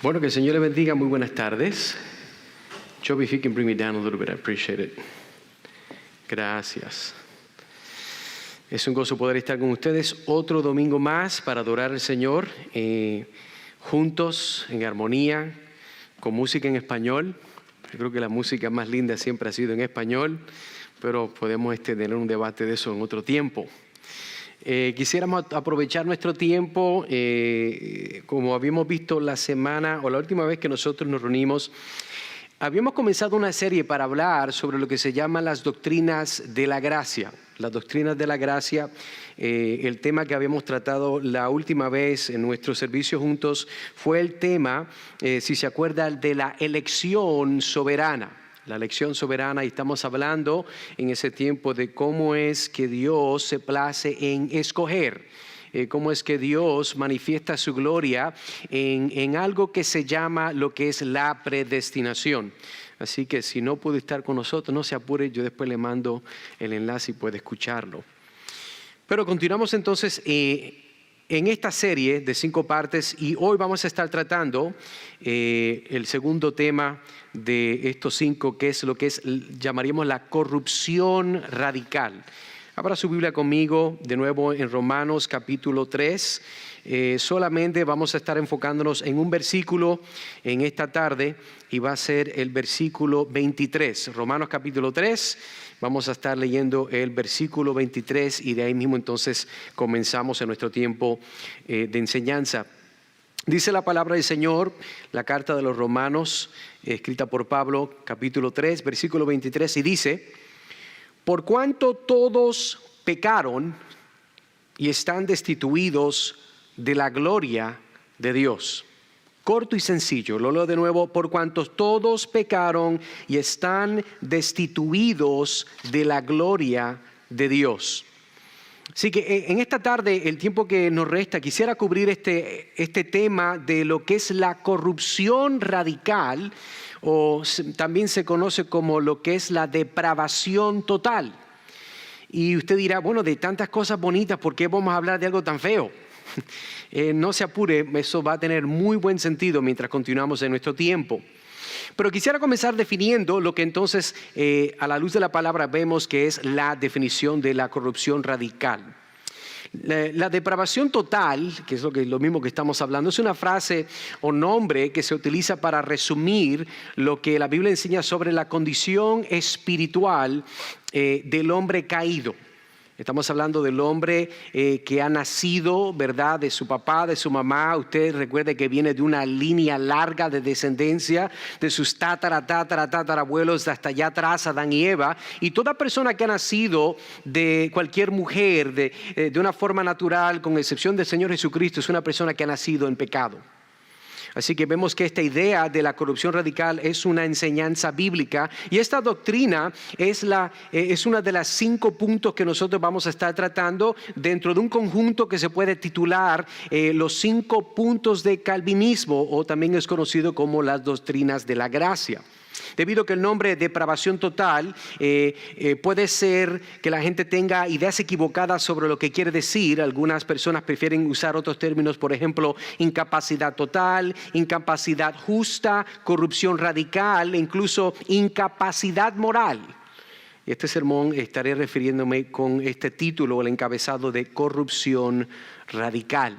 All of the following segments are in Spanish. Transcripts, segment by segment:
Bueno, que el Señor les bendiga. Muy buenas tardes. Joby, if you can bring me down a little bit, I appreciate it. Gracias. Es un gozo poder estar con ustedes otro domingo más para adorar al Señor, juntos, en armonía, con música en español. Yo creo que la música más linda siempre ha sido en español, pero podemos tener un debate de eso en otro tiempo. Quisiéramos aprovechar nuestro tiempo, como habíamos visto la semana o la última vez que nosotros nos reunimos. Habíamos comenzado una serie para hablar sobre lo que se llama las doctrinas de la gracia. Las doctrinas de la gracia, el tema que habíamos tratado la última vez en nuestro servicio juntos fue el tema, si se acuerdan, de la elección soberana. La elección soberana, y estamos hablando en ese tiempo de cómo es que Dios se place en escoger. Cómo es que Dios manifiesta su gloria en algo que se llama lo que es la predestinación. Así que si no puede estar con nosotros, no se apure, yo después le mando el enlace y puede escucharlo. Pero continuamos entonces en esta serie de 5 partes y hoy vamos a estar tratando el segundo tema de estos 5, que es lo que llamaríamos la corrupción radical. Abra su Biblia conmigo de nuevo en Romanos capítulo 3. Solamente vamos a estar enfocándonos en un versículo en esta tarde y va a ser el versículo 23. Romanos capítulo 3, vamos a estar leyendo el versículo 23 y de ahí mismo entonces comenzamos en nuestro tiempo de enseñanza. Dice la palabra del Señor, la carta de los Romanos, escrita por Pablo, capítulo 3, versículo 23, y dice: por cuanto todos pecaron y están destituidos de la gloria de Dios. Corto y sencillo, lo leo de nuevo. Por cuanto todos pecaron y están destituidos de la gloria de Dios. Así que en esta tarde, el tiempo que nos resta, quisiera cubrir este tema de lo que es la corrupción radical, o también se conoce como lo que es la depravación total. Y usted dirá, bueno, de tantas cosas bonitas, ¿por qué vamos a hablar de algo tan feo? No se apure, eso va a tener muy buen sentido mientras continuamos en nuestro tiempo. Pero quisiera comenzar definiendo lo que entonces, a la luz de la palabra, vemos que es la definición de la corrupción radical. La depravación total, que es lo mismo que estamos hablando, es una frase o nombre que se utiliza para resumir lo que la Biblia enseña sobre la condición espiritual del hombre caído. Estamos hablando del hombre que ha nacido, ¿verdad?, de su papá, de su mamá. Usted recuerde que viene de una línea larga de descendencia, de sus tatarabuelos hasta allá atrás, Adán y Eva. Y toda persona que ha nacido de cualquier mujer de una forma natural, con excepción del Señor Jesucristo, es una persona que ha nacido en pecado. Así que vemos que esta idea de la corrupción radical es una enseñanza bíblica y esta doctrina es una de las 5 puntos que nosotros vamos a estar tratando dentro de un conjunto que se puede titular los 5 puntos de calvinismo, o también es conocido como las doctrinas de la gracia. Debido a que el nombre depravación total puede ser que la gente tenga ideas equivocadas sobre lo que quiere decir. Algunas personas prefieren usar otros términos, por ejemplo, incapacidad total, incapacidad justa, corrupción radical e incluso incapacidad moral. Este sermón estaré refiriéndome con este título, el encabezado de corrupción radical.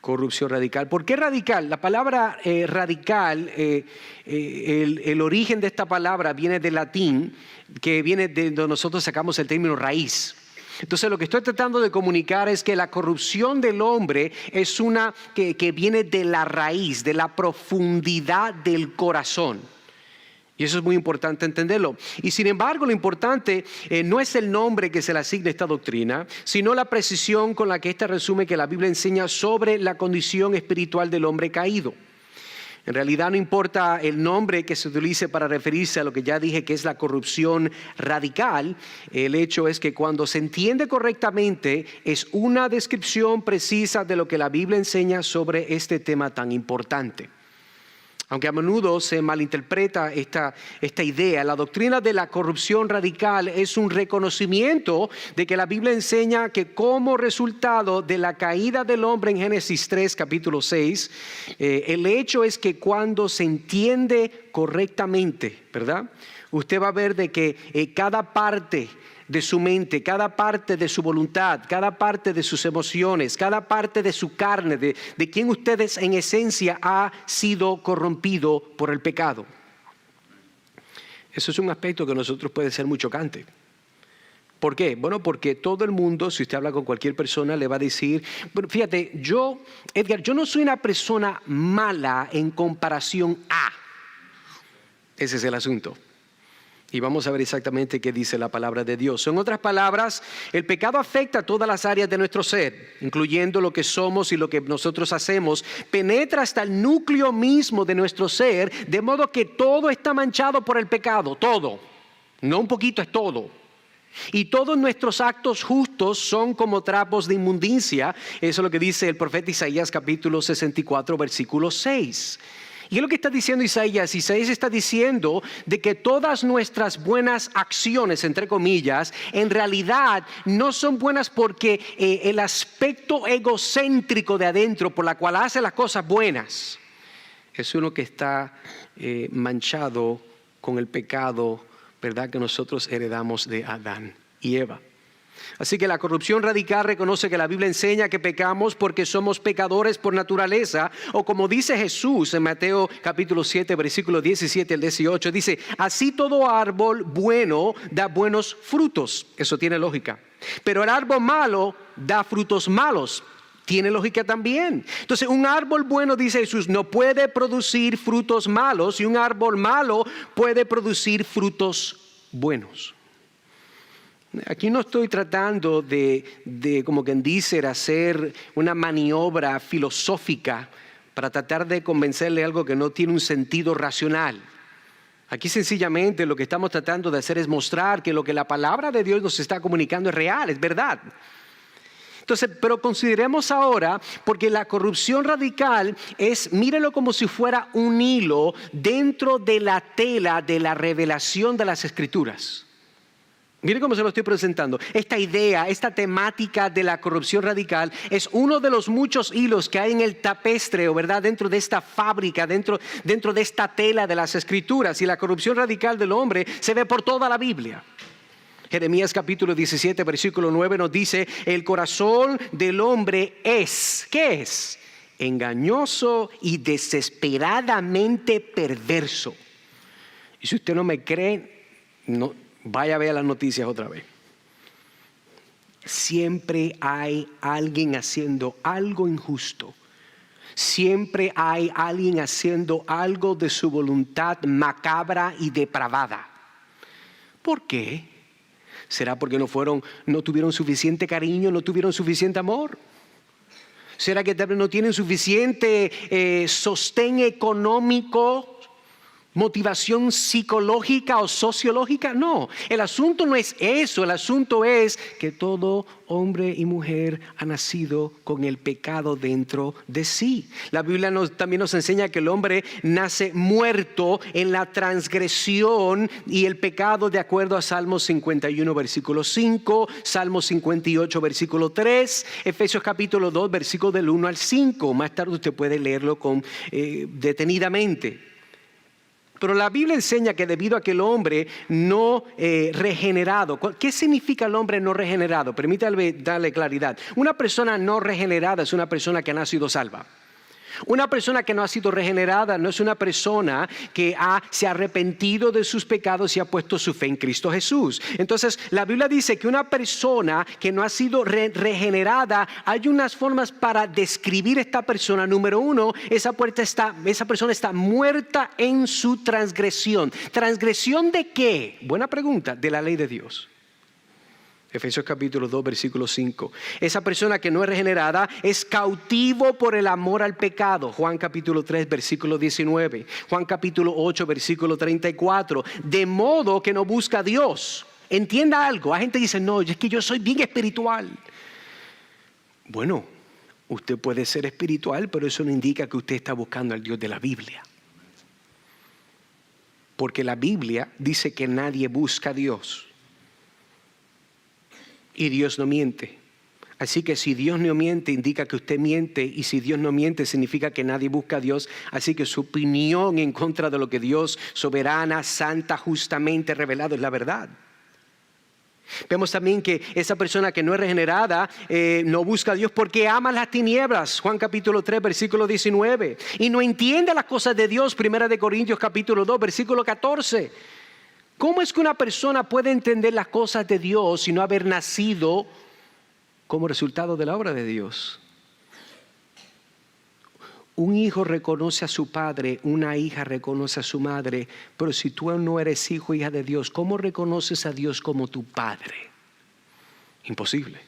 Corrupción radical. ¿Por qué radical? La palabra radical, el origen de esta palabra viene del latín, que viene de donde nosotros sacamos el término raíz. Entonces lo que estoy tratando de comunicar es que la corrupción del hombre es una que viene de la raíz, de la profundidad del corazón. Y eso es muy importante entenderlo. Y sin embargo, lo importante no es el nombre que se le asigna a esta doctrina, sino la precisión con la que esta resume que la Biblia enseña sobre la condición espiritual del hombre caído. En realidad no importa el nombre que se utilice para referirse a lo que ya dije que es la corrupción radical. El hecho es que cuando se entiende correctamente es una descripción precisa de lo que la Biblia enseña sobre este tema tan importante. Aunque a menudo se malinterpreta esta idea, la doctrina de la corrupción radical es un reconocimiento de que la Biblia enseña que como resultado de la caída del hombre en Génesis 3, capítulo 6, el hecho es que cuando se entiende correctamente, ¿verdad? Usted va a ver de que cada parte de su mente, cada parte de su voluntad, cada parte de sus emociones, cada parte de su carne, de quien ustedes en esencia ha sido corrompido por el pecado. Eso es un aspecto que a nosotros puede ser muy chocante. ¿Por qué? Bueno, porque todo el mundo, si usted habla con cualquier persona, le va a decir, bueno, fíjate, Edgar, yo no soy una persona mala en comparación a. Ese es el asunto. Y vamos a ver exactamente qué dice la palabra de Dios. En otras palabras, el pecado afecta a todas las áreas de nuestro ser, incluyendo lo que somos y lo que nosotros hacemos. Penetra hasta el núcleo mismo de nuestro ser, de modo que todo está manchado por el pecado, todo. No un poquito, es todo. Y todos nuestros actos justos son como trapos de inmundicia. Eso es lo que dice el profeta Isaías capítulo 64, versículo 6. ¿Y qué es lo que está diciendo Isaías? Isaías está diciendo de que todas nuestras buenas acciones, entre comillas, en realidad no son buenas porque el aspecto egocéntrico de adentro por la cual hace las cosas buenas es uno que está manchado con el pecado, ¿verdad?, que nosotros heredamos de Adán y Eva. Así que la corrupción radical reconoce que la Biblia enseña que pecamos porque somos pecadores por naturaleza, o como dice Jesús en Mateo capítulo 7, versículo 17 al 18, dice, así todo árbol bueno da buenos frutos. Eso tiene lógica. Pero el árbol malo da frutos malos. Tiene lógica también. Entonces, un árbol bueno, dice Jesús, no puede producir frutos malos, y un árbol malo puede producir frutos buenos. Aquí no estoy tratando de como quien dice, hacer una maniobra filosófica para tratar de convencerle algo que no tiene un sentido racional. Aquí sencillamente lo que estamos tratando de hacer es mostrar que lo que la palabra de Dios nos está comunicando es real, es verdad. Entonces, pero consideremos ahora, porque la corrupción radical es, mírelo como si fuera un hilo dentro de la tela de la revelación de las Escrituras. Miren cómo se lo estoy presentando. Esta idea, esta temática de la corrupción radical es uno de los muchos hilos que hay en el tapestre, ¿verdad?, dentro de esta fábrica, dentro de esta tela de las Escrituras. Y la corrupción radical del hombre se ve por toda la Biblia. Jeremías capítulo 17, versículo 9 nos dice, el corazón del hombre es, ¿qué es? Engañoso y desesperadamente perverso. Y si usted no me cree, no. Vaya a ver las noticias otra vez. Siempre hay alguien haciendo algo injusto. Siempre hay alguien haciendo algo de su voluntad macabra y depravada. ¿Por qué? ¿Será porque no tuvieron suficiente cariño, no tuvieron suficiente amor? ¿Será que no tienen suficiente sostén económico? ¿Motivación psicológica o sociológica? No, el asunto no es eso, el asunto es que todo hombre y mujer ha nacido con el pecado dentro de sí. La Biblia también nos enseña que el hombre nace muerto en la transgresión y el pecado, de acuerdo a Salmos 51, versículo 5, Salmos 58, versículo 3, Efesios capítulo 2, versículo del 1 al 5. Más tarde usted puede leerlo detenidamente. Pero la Biblia enseña que debido a que el hombre no regenerado, ¿qué significa el hombre no regenerado? Permítame darle claridad. Una persona no regenerada es una persona que no ha sido salva. Una persona que no ha sido regenerada no es una persona que se ha arrepentido de sus pecados y ha puesto su fe en Cristo Jesús. Entonces, la Biblia dice que una persona que no ha sido regenerada, hay unas formas para describir esta persona. Número uno, esa persona está muerta en su transgresión. ¿Transgresión de qué? Buena pregunta, de la ley de Dios. Efesios capítulo 2, versículo 5. Esa persona que no es regenerada es cautivo por el amor al pecado. Juan capítulo 3, versículo 19. Juan capítulo 8, versículo 34. De modo que no busca a Dios. Entienda algo. Hay gente que dice, no, es que yo soy bien espiritual. Bueno, usted puede ser espiritual, pero eso no indica que usted está buscando al Dios de la Biblia. Porque la Biblia dice que nadie busca a Dios. Y Dios no miente. Así que si Dios no miente, indica que usted miente. Y si Dios no miente, significa que nadie busca a Dios. Así que su opinión en contra de lo que Dios, soberana, santa, justamente revelado, es la verdad. Vemos también que esa persona que no es regenerada no busca a Dios porque ama las tinieblas. Juan capítulo 3, versículo 19. Y no entiende las cosas de Dios. Primera de Corintios capítulo 2, versículo 14. ¿Cómo es que una persona puede entender las cosas de Dios sin no haber nacido como resultado de la obra de Dios? Un hijo reconoce a su padre, una hija reconoce a su madre, pero si tú no eres hijo o hija de Dios, ¿cómo reconoces a Dios como tu padre? Imposible.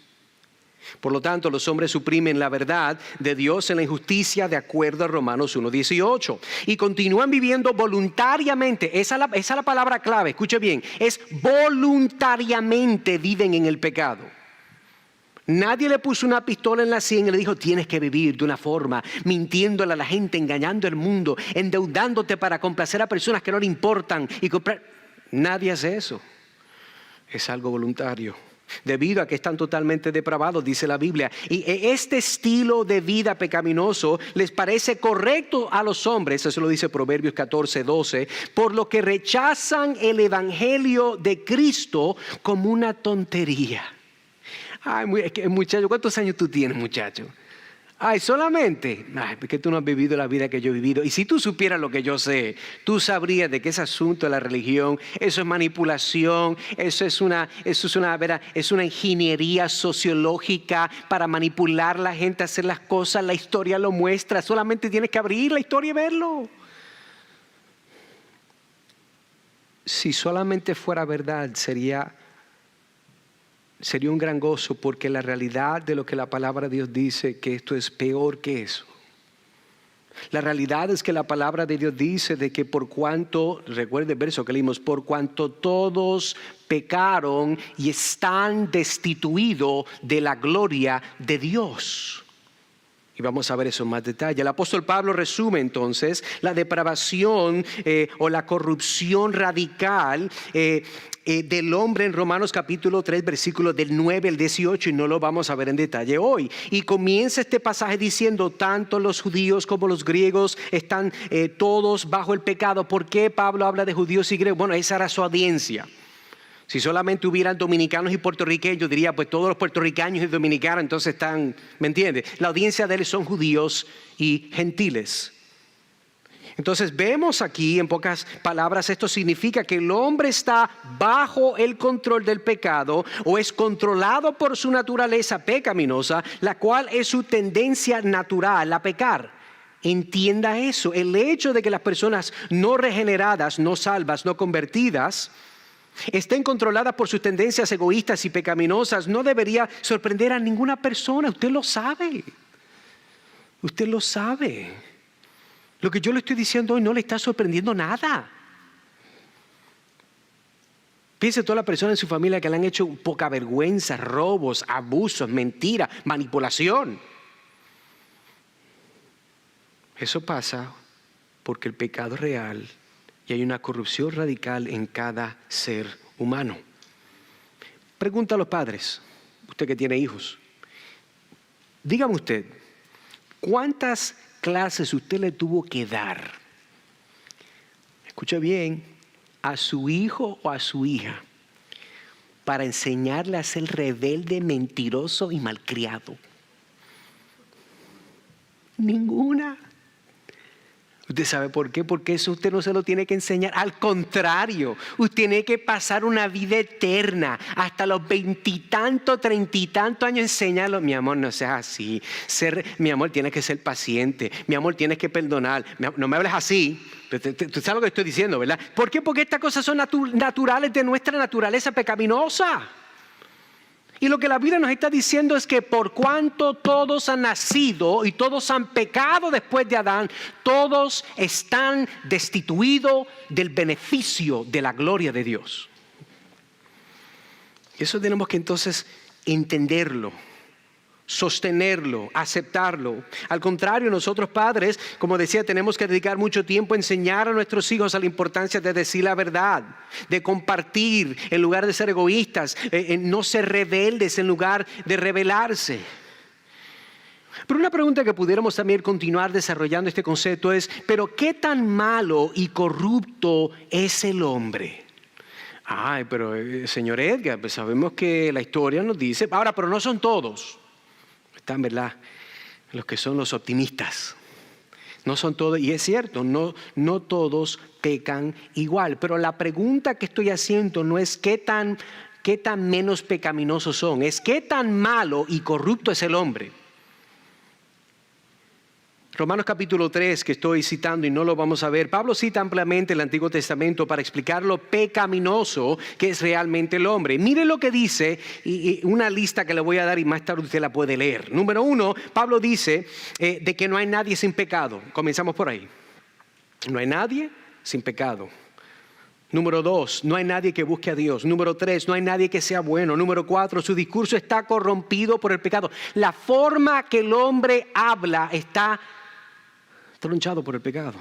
Por lo tanto, los hombres suprimen la verdad de Dios en la injusticia de acuerdo a Romanos 1:18 y continúan viviendo voluntariamente. Esa es la palabra clave, escuche bien, es voluntariamente viven en el pecado. Nadie le puso una pistola en la sien y le dijo: tienes que vivir de una forma, mintiéndole a la gente, engañando al mundo, endeudándote para complacer a personas que no le importan y comprar. Nadie hace eso. Es algo voluntario. Debido a que están totalmente depravados, dice la Biblia. Y este estilo de vida pecaminoso les parece correcto a los hombres, eso lo dice Proverbios 14:12, por lo que rechazan el evangelio de Cristo como una tontería. Ay, muchacho, ¿cuántos años tú tienes, muchacho? Ay, solamente. Ay, porque tú no has vivido la vida que yo he vivido. Y si tú supieras lo que yo sé, tú sabrías de que ese asunto de la religión, eso es manipulación, eso es una ingeniería sociológica para manipular a la gente, hacer las cosas. La historia lo muestra. Solamente tienes que abrir la historia y verlo. Si solamente fuera verdad, sería un gran gozo, porque la realidad de lo que la palabra de Dios dice, que esto es peor que eso. La realidad es que la palabra de Dios dice de que por cuanto, recuerde el verso que leímos, por cuanto todos pecaron y están destituidos de la gloria de Dios. Y vamos a ver eso en más detalle. El apóstol Pablo resume entonces la depravación o la corrupción radical del hombre en Romanos capítulo 3, versículos del 9 al 18, y no lo vamos a ver en detalle hoy. Y comienza este pasaje diciendo: tanto los judíos como los griegos están todos bajo el pecado. ¿Por qué Pablo habla de judíos y griegos? Bueno, esa era su audiencia. Si solamente hubieran dominicanos y puertorriqueños, diría, pues todos los puertorriqueños y dominicanos entonces están, ¿me entiendes? La audiencia de él son judíos y gentiles. Entonces vemos aquí, en pocas palabras, esto significa que el hombre está bajo el control del pecado o es controlado por su naturaleza pecaminosa, la cual es su tendencia natural a pecar. Entienda eso. El hecho de que las personas no regeneradas, no salvas, no convertidas, estén controladas por sus tendencias egoístas y pecaminosas no debería sorprender a ninguna persona. Usted lo sabe. Usted lo sabe. Lo que yo le estoy diciendo hoy no le está sorprendiendo nada. Piense toda la persona en su familia que le han hecho poca vergüenza, robos, abusos, mentiras, manipulación. Eso pasa porque el pecado es real y hay una corrupción radical en cada ser humano. Pregunta a los padres, usted que tiene hijos. Dígame usted, ¿cuántas clases usted le tuvo que dar? Escucha bien, a su hijo o a su hija para enseñarle a ser rebelde, mentiroso y malcriado. Ninguna. ¿Usted sabe por qué? Porque eso usted no se lo tiene que enseñar. Al contrario, usted tiene que pasar una vida eterna hasta los 20 y tantos, 30 y tantos años enseñarlo. Mi amor, no seas así. Mi amor, tienes que ser paciente. Mi amor, tienes que perdonar. No me hables así. Tú sabes lo que estoy diciendo, ¿verdad? ¿Por qué? Porque estas cosas son naturales de nuestra naturaleza pecaminosa. Y lo que la Biblia nos está diciendo es que por cuanto todos han nacido y todos han pecado después de Adán, todos están destituidos del beneficio de la gloria de Dios. Eso tenemos que entonces entenderlo. sostenerlo, aceptarlo. Al contrario, nosotros padres, como decía, tenemos que dedicar mucho tiempo a enseñar a nuestros hijos a la importancia de decir la verdad, de compartir en lugar de ser egoístas, no ser rebeldes en lugar de rebelarse. Pero una pregunta que pudiéramos también continuar desarrollando este concepto es, ¿pero qué tan malo y corrupto es el hombre? Ay, pero señor Edgar, pues sabemos que la historia nos dice, ahora, pero no son todos. Están, ¿verdad?, los que son los optimistas. No son todos, y es cierto, no todos pecan igual. Pero la pregunta que estoy haciendo no es qué tan menos pecaminosos son, es qué tan malo y corrupto es el hombre. Romanos capítulo 3, que estoy citando y no lo vamos a ver, Pablo cita ampliamente el Antiguo Testamento para explicar lo pecaminoso que es realmente el hombre. Mire lo que dice, y una lista que le voy a dar y más tarde usted la puede leer. Número 1, Pablo dice de que no hay nadie sin pecado. Comenzamos por ahí. No hay nadie sin pecado. Número 2, no hay nadie que busque a Dios. Número 3, no hay nadie que sea bueno. Número 4, su discurso está corrompido por el pecado. La forma que el hombre habla está tronchado por el pecado.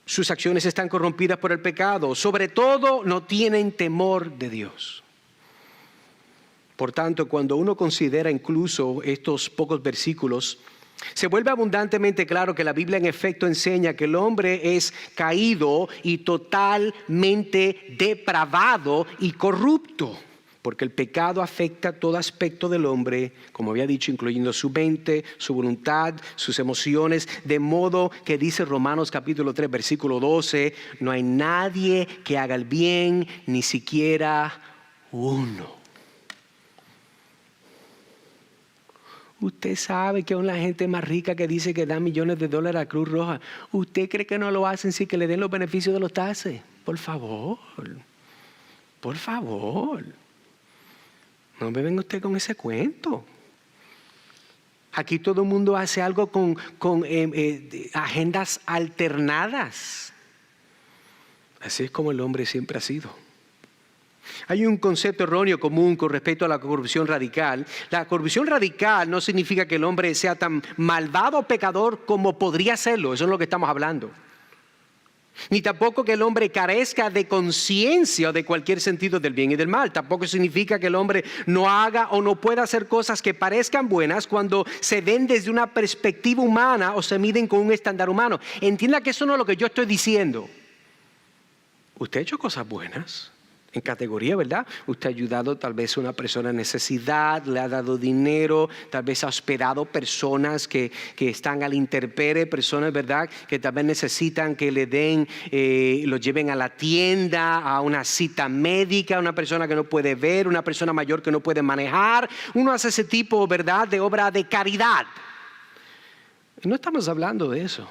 Sus acciones están corrompidas por el pecado. Sobre todo, no tienen temor de Dios. Por tanto, cuando uno considera incluso estos pocos versículos, se vuelve abundantemente claro que la Biblia en efecto enseña que el hombre es caído y totalmente depravado y corrupto. Porque el pecado afecta todo aspecto del hombre, como había dicho, incluyendo su mente, su voluntad, sus emociones, de modo que dice Romanos capítulo 3, versículo 12, no hay nadie que haga el bien, ni siquiera uno. Usted sabe que aún la gente más rica que dice que da millones de dólares a Cruz Roja, ¿usted cree que no lo hacen sin que le den los beneficios de los taxes? Por favor, por favor. No me venga usted con ese cuento. Aquí todo el mundo hace algo con agendas alternadas. Así es como el hombre siempre ha sido. Hay un concepto erróneo común con respecto a la corrupción radical. La corrupción radical no significa que el hombre sea tan malvado o pecador como podría serlo. Eso es lo que estamos hablando. Ni tampoco que el hombre carezca de conciencia o de cualquier sentido del bien y del mal. Tampoco significa que el hombre no haga o no pueda hacer cosas que parezcan buenas cuando se ven desde una perspectiva humana o se miden con un estándar humano. Entienda que eso no es lo que yo estoy diciendo. Usted ha hecho cosas buenas. En categoría, ¿verdad? Usted ha ayudado tal vez a una persona en necesidad, le ha dado dinero, tal vez ha hospedado personas que están a la intemperie, personas, ¿verdad?, que tal vez necesitan que le den, lo lleven a la tienda, a una cita médica, una persona que no puede ver, una persona mayor que no puede manejar. Uno hace ese tipo, ¿verdad?, de obra de caridad. No estamos hablando de eso.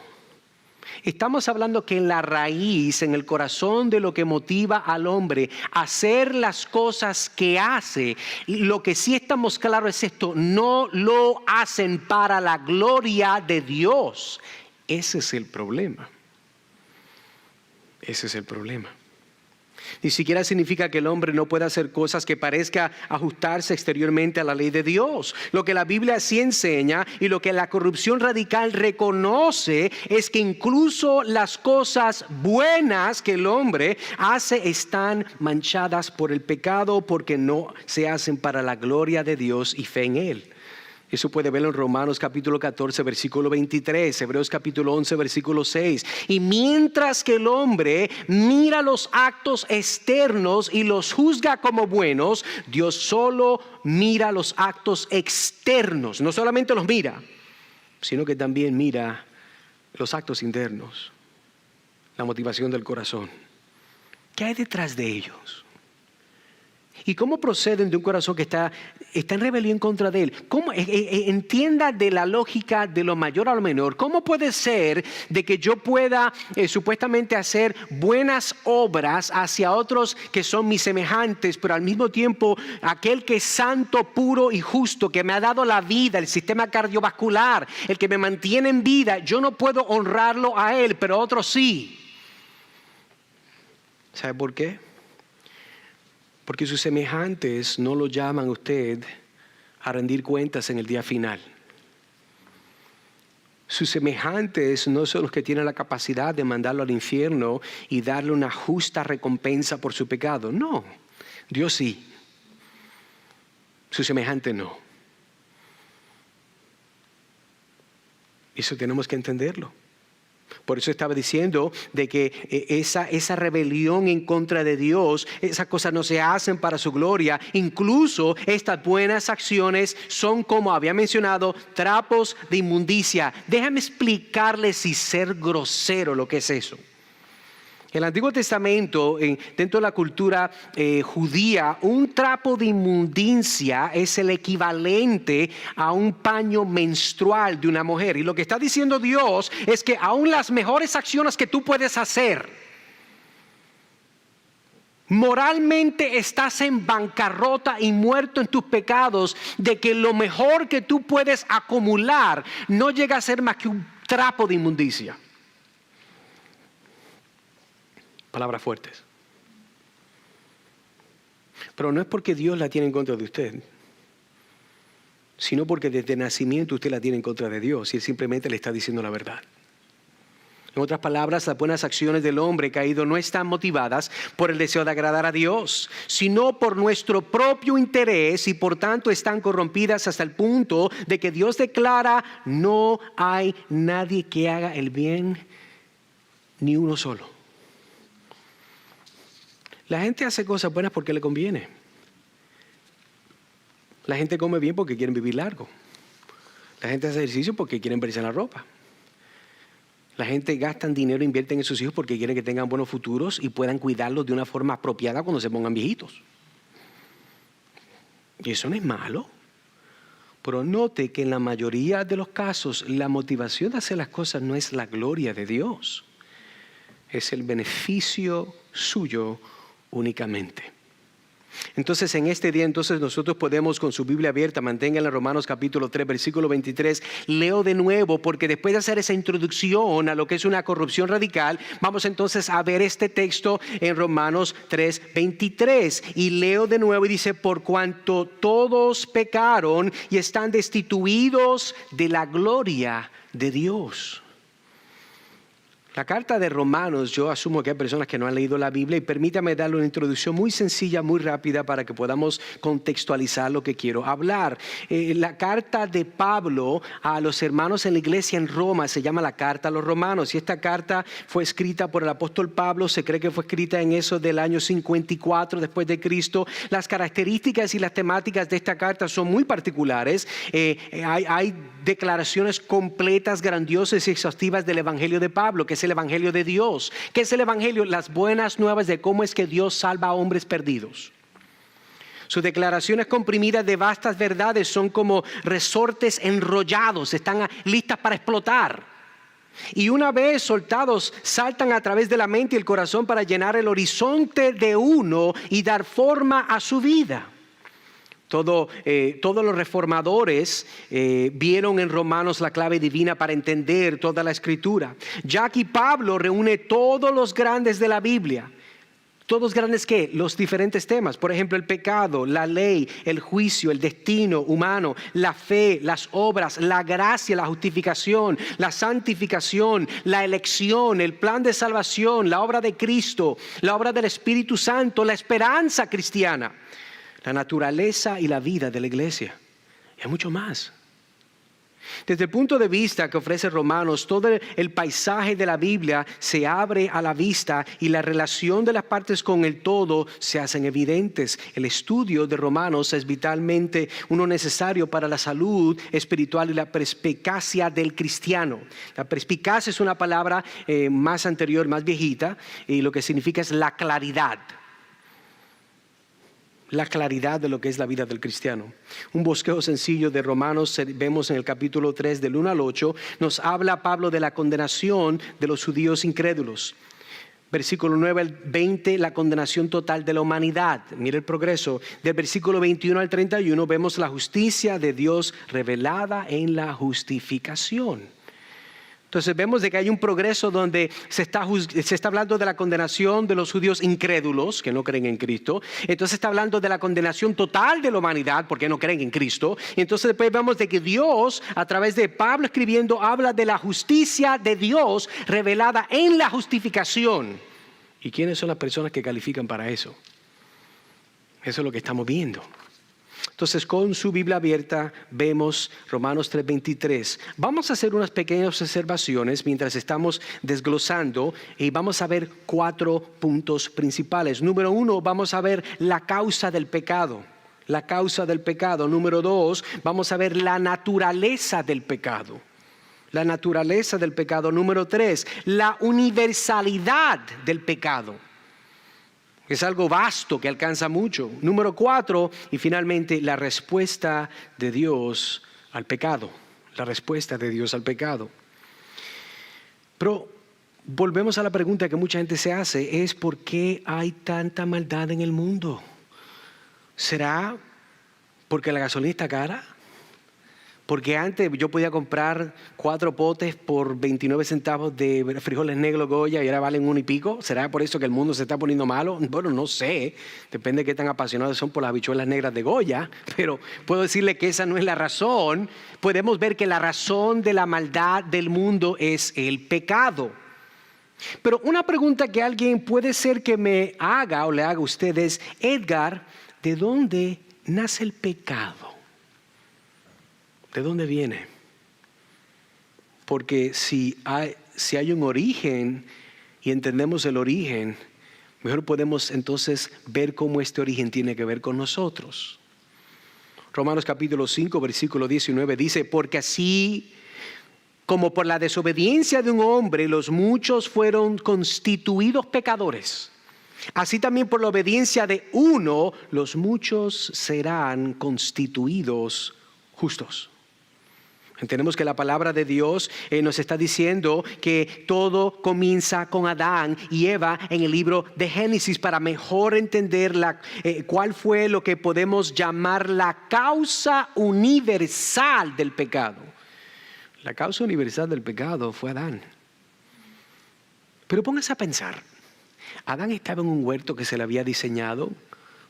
Estamos hablando que en la raíz, en el corazón de lo que motiva al hombre a hacer las cosas que hace, lo que sí estamos claros es esto: no lo hacen para la gloria de Dios. Ese es el problema. Ese es el problema. Ni siquiera significa que el hombre no pueda hacer cosas que parezca ajustarse exteriormente a la ley de Dios. Lo que la Biblia sí enseña y lo que la corrupción radical reconoce es que incluso las cosas buenas que el hombre hace están manchadas por el pecado, porque no se hacen para la gloria de Dios y fe en Él. Eso puede verlo en Romanos capítulo 14, versículo 23, Hebreos capítulo 11, versículo 6. Y mientras que el hombre mira los actos externos y los juzga como buenos, Dios solo mira los actos externos. No solamente los mira, sino que también mira los actos internos, la motivación del corazón. ¿Qué hay detrás de ellos? ¿Y cómo proceden de un corazón que está en rebelión contra de Él? ¿Cómo? Entienda de la lógica de lo mayor a lo menor. ¿Cómo puede ser de que yo pueda supuestamente hacer buenas obras hacia otros que son mis semejantes, pero al mismo tiempo aquel que es santo, puro y justo, que me ha dado la vida, el sistema cardiovascular, el que me mantiene en vida, yo no puedo honrarlo a Él, pero otros sí? ¿Sabe por qué? Porque sus semejantes no lo llaman a usted a rendir cuentas en el día final. Sus semejantes no son los que tienen la capacidad de mandarlo al infierno y darle una justa recompensa por su pecado. No, Dios sí. Su semejante no. Eso tenemos que entenderlo. Por eso estaba diciendo de que esa rebelión en contra de Dios, esas cosas no se hacen para su gloria. Incluso estas buenas acciones son, como había mencionado, trapos de inmundicia. Déjame explicarles y ser grosero lo que es eso. En el Antiguo Testamento, dentro de la cultura judía, un trapo de inmundicia es el equivalente a un paño menstrual de una mujer. Y lo que está diciendo Dios es que aún las mejores acciones que tú puedes hacer, moralmente estás en bancarrota y muerto en tus pecados, de que lo mejor que tú puedes acumular no llega a ser más que un trapo de inmundicia. Palabras fuertes. Pero no es porque Dios la tiene en contra de usted, sino porque desde nacimiento usted la tiene en contra de Dios y Él simplemente le está diciendo la verdad. En otras palabras, las buenas acciones del hombre caído no están motivadas por el deseo de agradar a Dios, sino por nuestro propio interés, y por tanto están corrompidas hasta el punto de que Dios declara: no hay nadie que haga el bien, ni uno solo. La gente hace cosas buenas porque le conviene. La gente come bien porque quieren vivir largo. La gente hace ejercicio porque quieren verse en la ropa. La gente gasta dinero, invierte en sus hijos porque quieren que tengan buenos futuros y puedan cuidarlos de una forma apropiada cuando se pongan viejitos. Y eso no es malo. Pero note que en la mayoría de los casos la motivación de hacer las cosas no es la gloria de Dios. Es el beneficio suyo únicamente. Entonces, en este día, nosotros podemos, con su Biblia abierta, manténganla en Romanos capítulo 3, versículo 23. Leo de nuevo, porque después de hacer esa introducción a lo que es una corrupción radical, vamos entonces a ver este texto en Romanos 3, 23. Y leo de nuevo y dice: por cuanto todos pecaron y están destituidos de la gloria de Dios. La carta de Romanos, yo asumo que hay personas que no han leído la Biblia, y permítame darle una introducción muy sencilla, muy rápida, para que podamos contextualizar lo que quiero hablar. La carta de Pablo a los hermanos en la iglesia en Roma se llama la carta a los romanos, y esta carta fue escrita por el apóstol Pablo. Se cree que fue escrita en eso del año 54 después de Cristo. Las características y las temáticas de esta carta son muy particulares. Hay declaraciones completas, grandiosas y exhaustivas del evangelio de Pablo, que es el evangelio de Dios. ¿Qué es el evangelio? Las buenas nuevas de cómo es que Dios salva a hombres perdidos. Sus declaraciones comprimidas de vastas verdades son como resortes enrollados, están listas para explotar. Y una vez soltados, saltan a través de la mente y el corazón para llenar el horizonte de uno y dar forma a su vida. Todos los reformadores vieron en Romanos la clave divina para entender toda la escritura. Ya aquí Pablo reúne todos los grandes de la Biblia. ¿Todos grandes qué? Los diferentes temas. Por ejemplo, el pecado, la ley, el juicio, el destino humano, la fe, las obras, la gracia, la justificación, la santificación, la elección, el plan de salvación, la obra de Cristo, la obra del Espíritu Santo, la esperanza cristiana, la naturaleza y la vida de la iglesia. Y hay mucho más. Desde el punto de vista que ofrece Romanos, todo el paisaje de la Biblia se abre a la vista y la relación de las partes con el todo se hacen evidentes. El estudio de Romanos es vitalmente uno necesario para la salud espiritual y la perspicacia del cristiano. La perspicacia es una palabra más anterior, más viejita, y lo que significa es la claridad. La claridad de lo que es la vida del cristiano. Un bosquejo sencillo de Romanos, vemos en el capítulo 3 del 1 al 8, nos habla Pablo de la condenación de los judíos incrédulos. Versículo 9 al 20, la condenación total de la humanidad. Mire el progreso. Del versículo 21 al 31 vemos la justicia de Dios revelada en la justificación. Entonces vemos de que hay un progreso donde se está hablando de la condenación de los judíos incrédulos que no creen en Cristo. Entonces está hablando de la condenación total de la humanidad porque no creen en Cristo. Entonces después vemos de que Dios, a través de Pablo escribiendo, habla de la justicia de Dios revelada en la justificación. ¿Y quiénes son las personas que califican para eso? Eso es lo que estamos viendo. Entonces, con su Biblia abierta, vemos Romanos 3:23. Vamos a hacer unas pequeñas observaciones mientras estamos desglosando y vamos a ver 4 puntos principales. Número 1, vamos a ver la causa del pecado. La causa del pecado. Número 2, vamos a ver la naturaleza del pecado. La naturaleza del pecado. Número 3, la universalidad del pecado. Es algo vasto que alcanza mucho. Número 4, y finalmente la respuesta de Dios al pecado. La respuesta de Dios al pecado. Pero volvemos a la pregunta que mucha gente se hace, es ¿por qué hay tanta maldad en el mundo? ¿Será porque la gasolina está cara? Porque antes yo podía comprar 4 potes por 29 centavos de frijoles negros Goya y ahora valen 1 y pico. ¿Será por eso que el mundo se está poniendo malo? Bueno, no sé. Depende de qué tan apasionados son por las habichuelas negras de Goya. Pero puedo decirle que esa no es la razón. Podemos ver que la razón de la maldad del mundo es el pecado. Pero una pregunta que alguien puede ser que me haga o le haga a ustedes, Edgar, ¿de dónde nace el pecado? ¿De dónde viene? Porque si hay un origen y entendemos el origen, mejor podemos entonces ver cómo este origen tiene que ver con nosotros. Romanos capítulo 5, versículo 19 dice, porque así como por la desobediencia de un hombre los muchos fueron constituidos pecadores, así también por la obediencia de uno los muchos serán constituidos justos. Entendemos que la palabra de Dios nos está diciendo que todo comienza con Adán y Eva en el libro de Génesis para mejor entender cuál fue lo que podemos llamar la causa universal del pecado. La causa universal del pecado fue Adán. Pero póngase a pensar, Adán estaba en un huerto que se le había diseñado,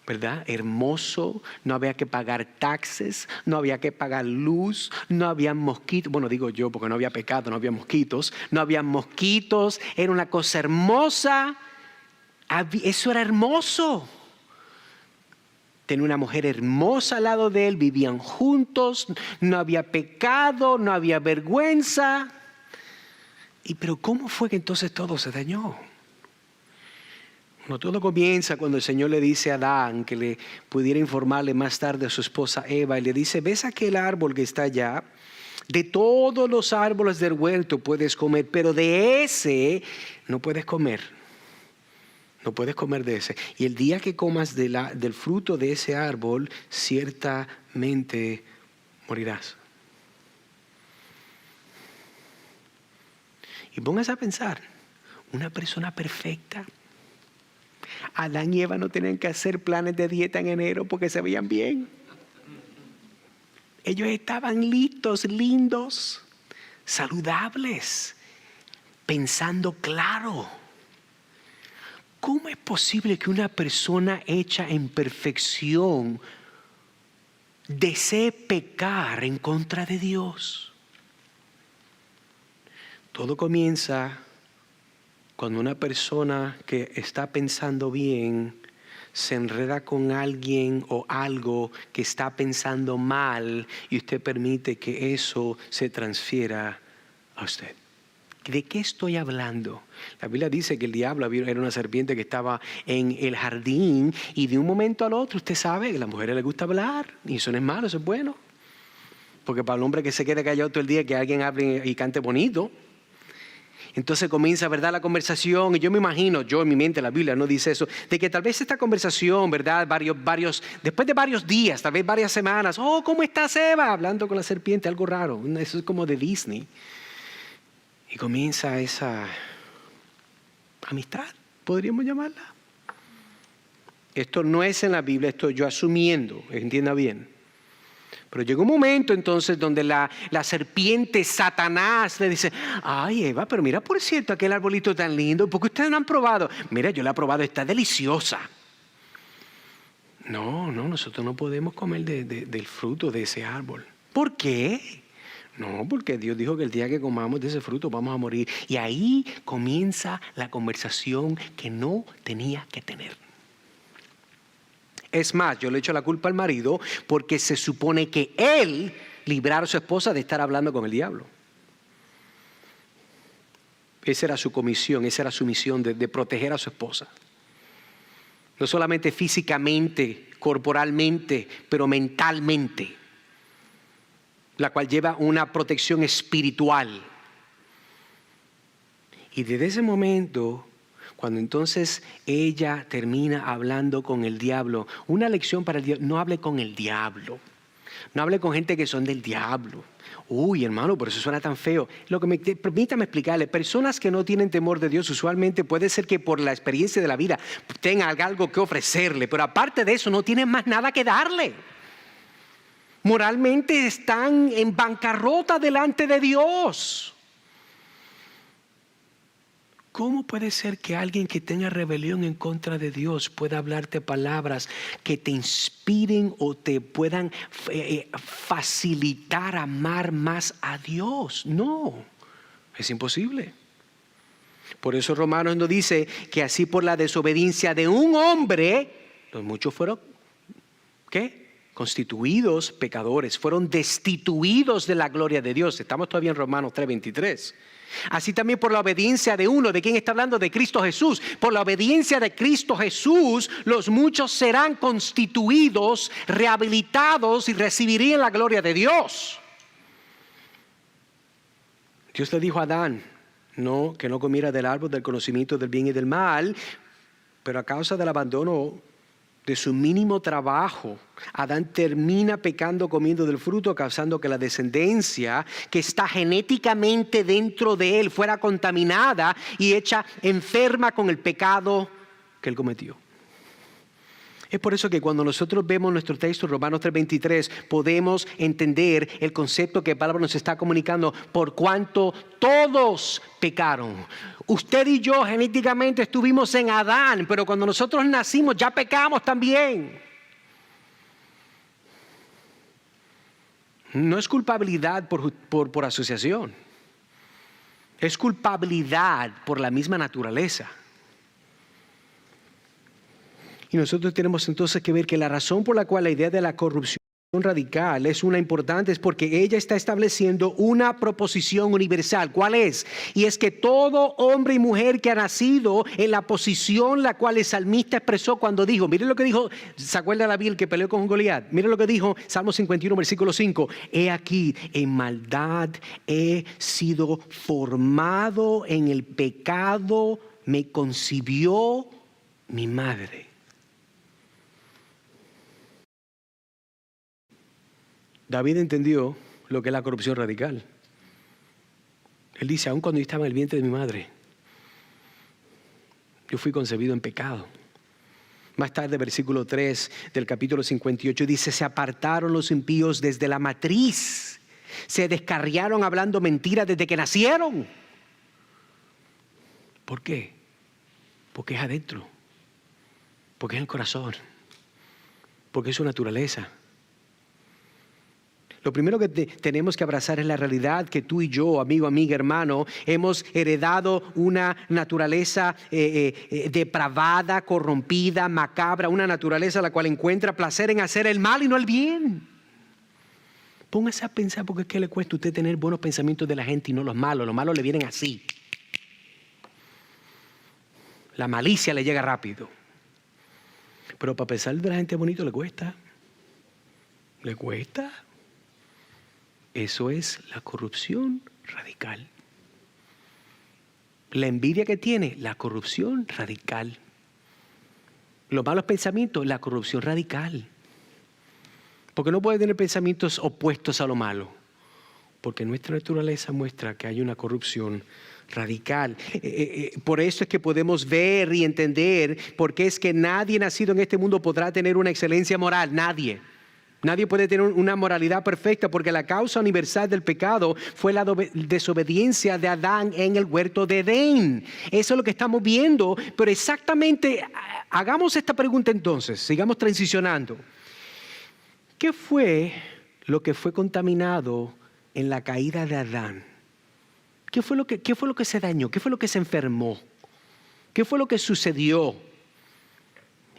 ¿verdad? Hermoso, no había que pagar taxes, no había que pagar luz, no había mosquitos. Bueno, digo yo porque no había pecado, no había mosquitos. No había mosquitos, era una cosa hermosa. Eso era hermoso. Tenía una mujer hermosa al lado de él, vivían juntos, no había pecado, no había vergüenza. Pero ¿cómo fue que entonces todo se dañó? No, todo comienza cuando el Señor le dice a Adán que le pudiera informarle más tarde a su esposa Eva y le dice, ¿ves aquel árbol que está allá? De todos los árboles del huerto puedes comer, pero de ese no puedes comer. No puedes comer de ese. Y el día que comas del fruto de ese árbol, ciertamente morirás. Y póngase a pensar, una persona perfecta. Adán y Eva no tenían que hacer planes de dieta en enero porque se veían bien. Ellos estaban listos, lindos, saludables, pensando claro. ¿Cómo es posible que una persona hecha en perfección desee pecar en contra de Dios? Todo comienza cuando una persona que está pensando bien se enreda con alguien o algo que está pensando mal y usted permite que eso se transfiera a usted. ¿De qué estoy hablando? La Biblia dice que el diablo era una serpiente que estaba en el jardín y de un momento al otro usted sabe que a las mujeres les gusta hablar y eso no es malo, eso es bueno. Porque para el hombre que se quede callado todo el día que alguien hable y cante bonito. Entonces comienza, ¿verdad?, la conversación y yo me imagino, en mi mente la Biblia no dice eso, de que tal vez esta conversación, ¿verdad?, después de varios días, tal vez varias semanas, oh, ¿cómo estás, Eva? Hablando con la serpiente, algo raro, eso es como de Disney. Y comienza esa amistad, podríamos llamarla. Esto no es en la Biblia, esto yo asumiendo, entienda bien. Pero llegó un momento entonces donde la serpiente Satanás le dice, ay Eva, pero mira por cierto aquel arbolito tan lindo, ¿por qué ustedes no han probado? Mira, yo la he probado, está deliciosa. No, nosotros no podemos comer del fruto de ese árbol. ¿Por qué? No, porque Dios dijo que el día que comamos de ese fruto vamos a morir. Y ahí comienza la conversación que no tenía que tener. Es más, yo le echo la culpa al marido porque se supone que él librara a su esposa de estar hablando con el diablo. Esa era su comisión, esa era su misión de proteger a su esposa. No solamente físicamente, corporalmente, pero mentalmente, la cual lleva una protección espiritual. Y desde ese momento, cuando entonces ella termina hablando con el diablo, una lección para el diablo: no hable con el diablo, no hable con gente que son del diablo. Uy, hermano, por eso suena tan feo. Permítame explicarle, personas que no tienen temor de Dios usualmente puede ser que por la experiencia de la vida tengan algo que ofrecerle, pero aparte de eso no tienen más nada que darle. Moralmente están en bancarrota delante de Dios. ¿Cómo puede ser que alguien que tenga rebelión en contra de Dios pueda hablarte palabras que te inspiren o te puedan facilitar amar más a Dios? No, es imposible. Por eso Romanos nos dice que así por la desobediencia de un hombre, los muchos fueron, ¿qué? Constituidos pecadores, fueron destituidos de la gloria de Dios. Estamos todavía en Romanos 3:23. Así también por la obediencia de uno, ¿de quién está hablando? De Cristo Jesús. Por la obediencia de Cristo Jesús, los muchos serán constituidos, rehabilitados y recibirían la gloria de Dios. Dios le dijo a Adán, que no comiera del árbol del conocimiento del bien y del mal, pero a causa del abandono de su mínimo trabajo, Adán termina pecando comiendo del fruto, causando que la descendencia que está genéticamente dentro de él fuera contaminada y hecha enferma con el pecado que él cometió. Es por eso que cuando nosotros vemos nuestro texto, Romanos 3:23, podemos entender el concepto que Pablo nos está comunicando: por cuanto todos pecaron. Usted y yo genéticamente estuvimos en Adán, pero cuando nosotros nacimos ya pecamos también. No es culpabilidad por asociación, es culpabilidad por la misma naturaleza. Y nosotros tenemos entonces que ver que la razón por la cual la idea de la corrupción radical es una importante es porque ella está estableciendo una proposición universal. ¿Cuál es? Y es que todo hombre y mujer que ha nacido en la posición la cual el salmista expresó cuando dijo, miren lo que dijo, ¿se acuerda David el que peleó con Goliat? Miren lo que dijo Salmo 51 versículo 5: he aquí, en maldad he sido formado, en el pecado me concibió mi madre. David entendió lo que es la corrupción radical. Él dice, aun cuando yo estaba en el vientre de mi madre, yo fui concebido en pecado. Más tarde, versículo 3 del capítulo 58 dice, se apartaron los impíos desde la matriz, se descarriaron hablando mentiras desde que nacieron. ¿Por qué? Porque es adentro, porque es el corazón, porque es su naturaleza. Lo primero que tenemos que abrazar es la realidad que tú y yo, amigo, amiga, hermano, hemos heredado una naturaleza depravada, corrompida, macabra, una naturaleza la cual encuentra placer en hacer el mal y no el bien. Póngase a pensar porque es que le cuesta a usted tener buenos pensamientos de la gente y no los malos le vienen así. La malicia le llega rápido. Pero para pensar de la gente bonito le cuesta. ¿Le cuesta? Eso es la corrupción radical. La envidia que tiene, la corrupción radical. Los malos pensamientos, la corrupción radical. Porque no puede tener pensamientos opuestos a lo malo. Porque nuestra naturaleza muestra que hay una corrupción radical. Por eso es que podemos ver y entender por qué es que nadie nacido en este mundo podrá tener una excelencia moral. Nadie. Nadie puede tener una moralidad perfecta porque la causa universal del pecado fue la desobediencia de Adán en el huerto de Edén. Eso es lo que estamos viendo, pero exactamente, hagamos esta pregunta entonces, sigamos transicionando. ¿Qué fue lo que fue contaminado en la caída de Adán? ¿Qué fue lo que se dañó? ¿Qué fue lo que se enfermó? ¿Qué fue lo que sucedió?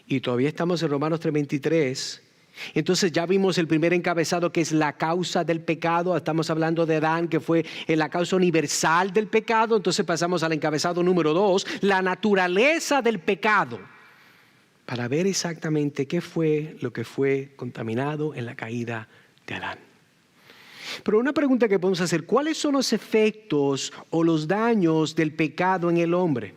Y todavía estamos en Romanos 3:23. Entonces ya vimos el primer encabezado, que es la causa del pecado. Estamos hablando de Adán, que fue la causa universal del pecado. Entonces pasamos al encabezado número 2, la naturaleza del pecado, para ver exactamente qué fue lo que fue contaminado en la caída de Adán. Pero una pregunta que podemos hacer: ¿cuáles son los efectos o los daños del pecado en el hombre?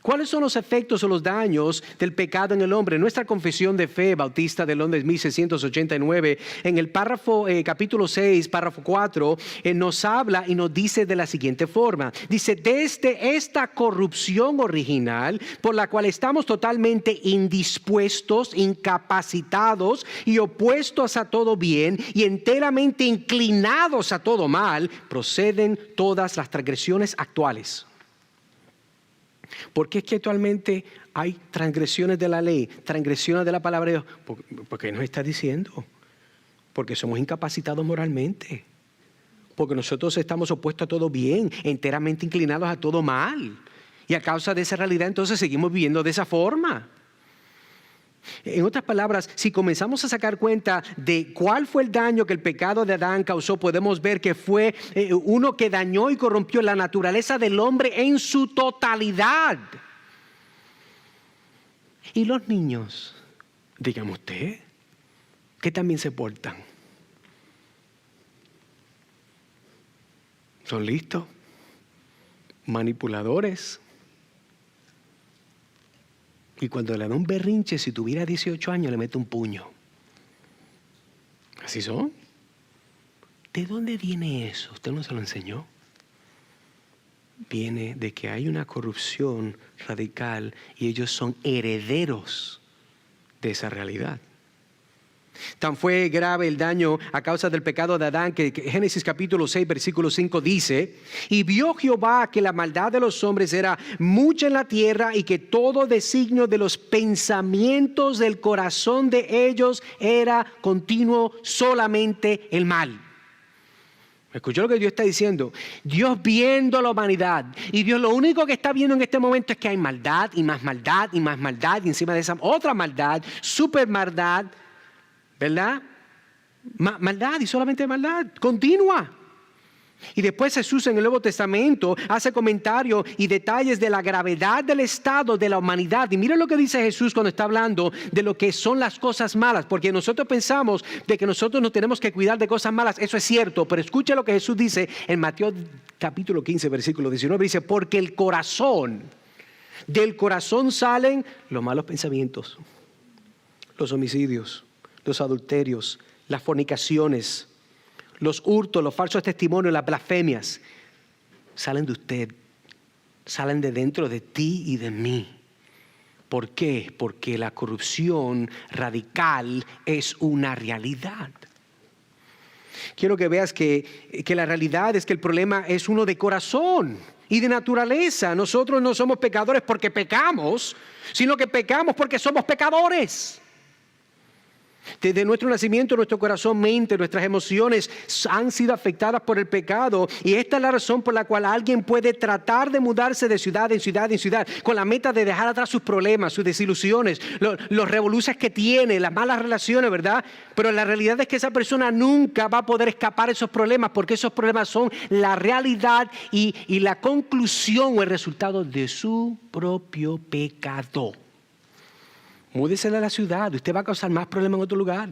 ¿Cuáles son los efectos o los daños del pecado en el hombre? Nuestra confesión de fe bautista de Londres 1689, en el párrafo capítulo 6, párrafo 4, nos habla y nos dice de la siguiente forma. Dice: desde esta corrupción original por la cual estamos totalmente indispuestos, incapacitados y opuestos a todo bien y enteramente inclinados a todo mal, proceden todas las transgresiones actuales. ¿Por qué es que actualmente hay transgresiones de la ley, transgresiones de la palabra de Dios? Porque nos está diciendo, porque somos incapacitados moralmente, porque nosotros estamos opuestos a todo bien, enteramente inclinados a todo mal, y a causa de esa realidad entonces seguimos viviendo de esa forma. En otras palabras, si comenzamos a sacar cuenta de cuál fue el daño que el pecado de Adán causó, podemos ver que fue uno que dañó y corrompió la naturaleza del hombre en su totalidad. Y los niños, dígame usted, que también se portan. ¿Son listos? ¿Manipuladores? Y cuando le da un berrinche, si tuviera 18 años, le mete un puño. ¿Así son? ¿De dónde viene eso? ¿Usted no se lo enseñó? Viene de que hay una corrupción radical y ellos son herederos de esa realidad. Tan fue grave el daño a causa del pecado de Adán que Génesis capítulo 6 versículo 5 dice: y vio Jehová que la maldad de los hombres era mucha en la tierra y que todo designio de los pensamientos del corazón de ellos era continuo solamente el mal. ¿Escuchó lo que Dios está diciendo? Dios viendo la humanidad, y Dios lo único que está viendo en este momento es que hay maldad y más maldad y más maldad, y encima de esa otra maldad, super maldad, ¿verdad? Maldad y solamente maldad, continua. Y después Jesús en el Nuevo Testamento hace comentarios y detalles de la gravedad del estado de la humanidad. Y miren lo que dice Jesús cuando está hablando de lo que son las cosas malas. Porque nosotros pensamos de que nosotros nos tenemos que cuidar de cosas malas. Eso es cierto, pero escuche lo que Jesús dice en Mateo capítulo 15, versículo 19. Dice: porque del corazón salen los malos pensamientos, los homicidios, los adulterios, las fornicaciones, los hurtos, los falsos testimonios, las blasfemias. Salen de usted, salen de dentro de ti y de mí. ¿Por qué? Porque la corrupción radical es una realidad. Quiero que veas que la realidad es que el problema es uno de corazón y de naturaleza. Nosotros no somos pecadores porque pecamos, sino que pecamos porque somos pecadores. Desde nuestro nacimiento, nuestro corazón, mente, nuestras emociones han sido afectadas por el pecado, y esta es la razón por la cual alguien puede tratar de mudarse de ciudad en ciudad en ciudad con la meta de dejar atrás sus problemas, sus desilusiones, los revoluciones que tiene, las malas relaciones, ¿verdad? Pero la realidad es que esa persona nunca va a poder escapar de esos problemas, porque esos problemas son la realidad y la conclusión o el resultado de su propio pecado. Múdese a la ciudad, usted va a causar más problemas en otro lugar.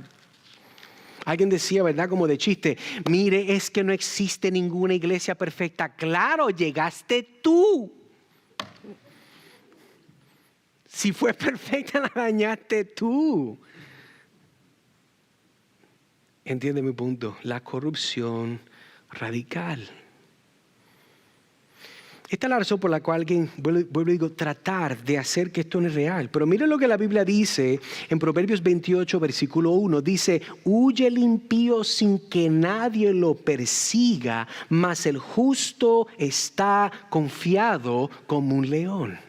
Alguien decía, ¿verdad? Como de chiste: mire, es que no existe ninguna iglesia perfecta. Claro, llegaste tú. Si fue perfecta, la dañaste tú. ¿Entiende mi punto? La corrupción radical. Esta es la razón por la cual alguien, vuelvo y digo, tratar de hacer que esto no es real. Pero miren lo que la Biblia dice en Proverbios 28, versículo 1. Dice, huye el impío sin que nadie lo persiga, mas el justo está confiado como un león.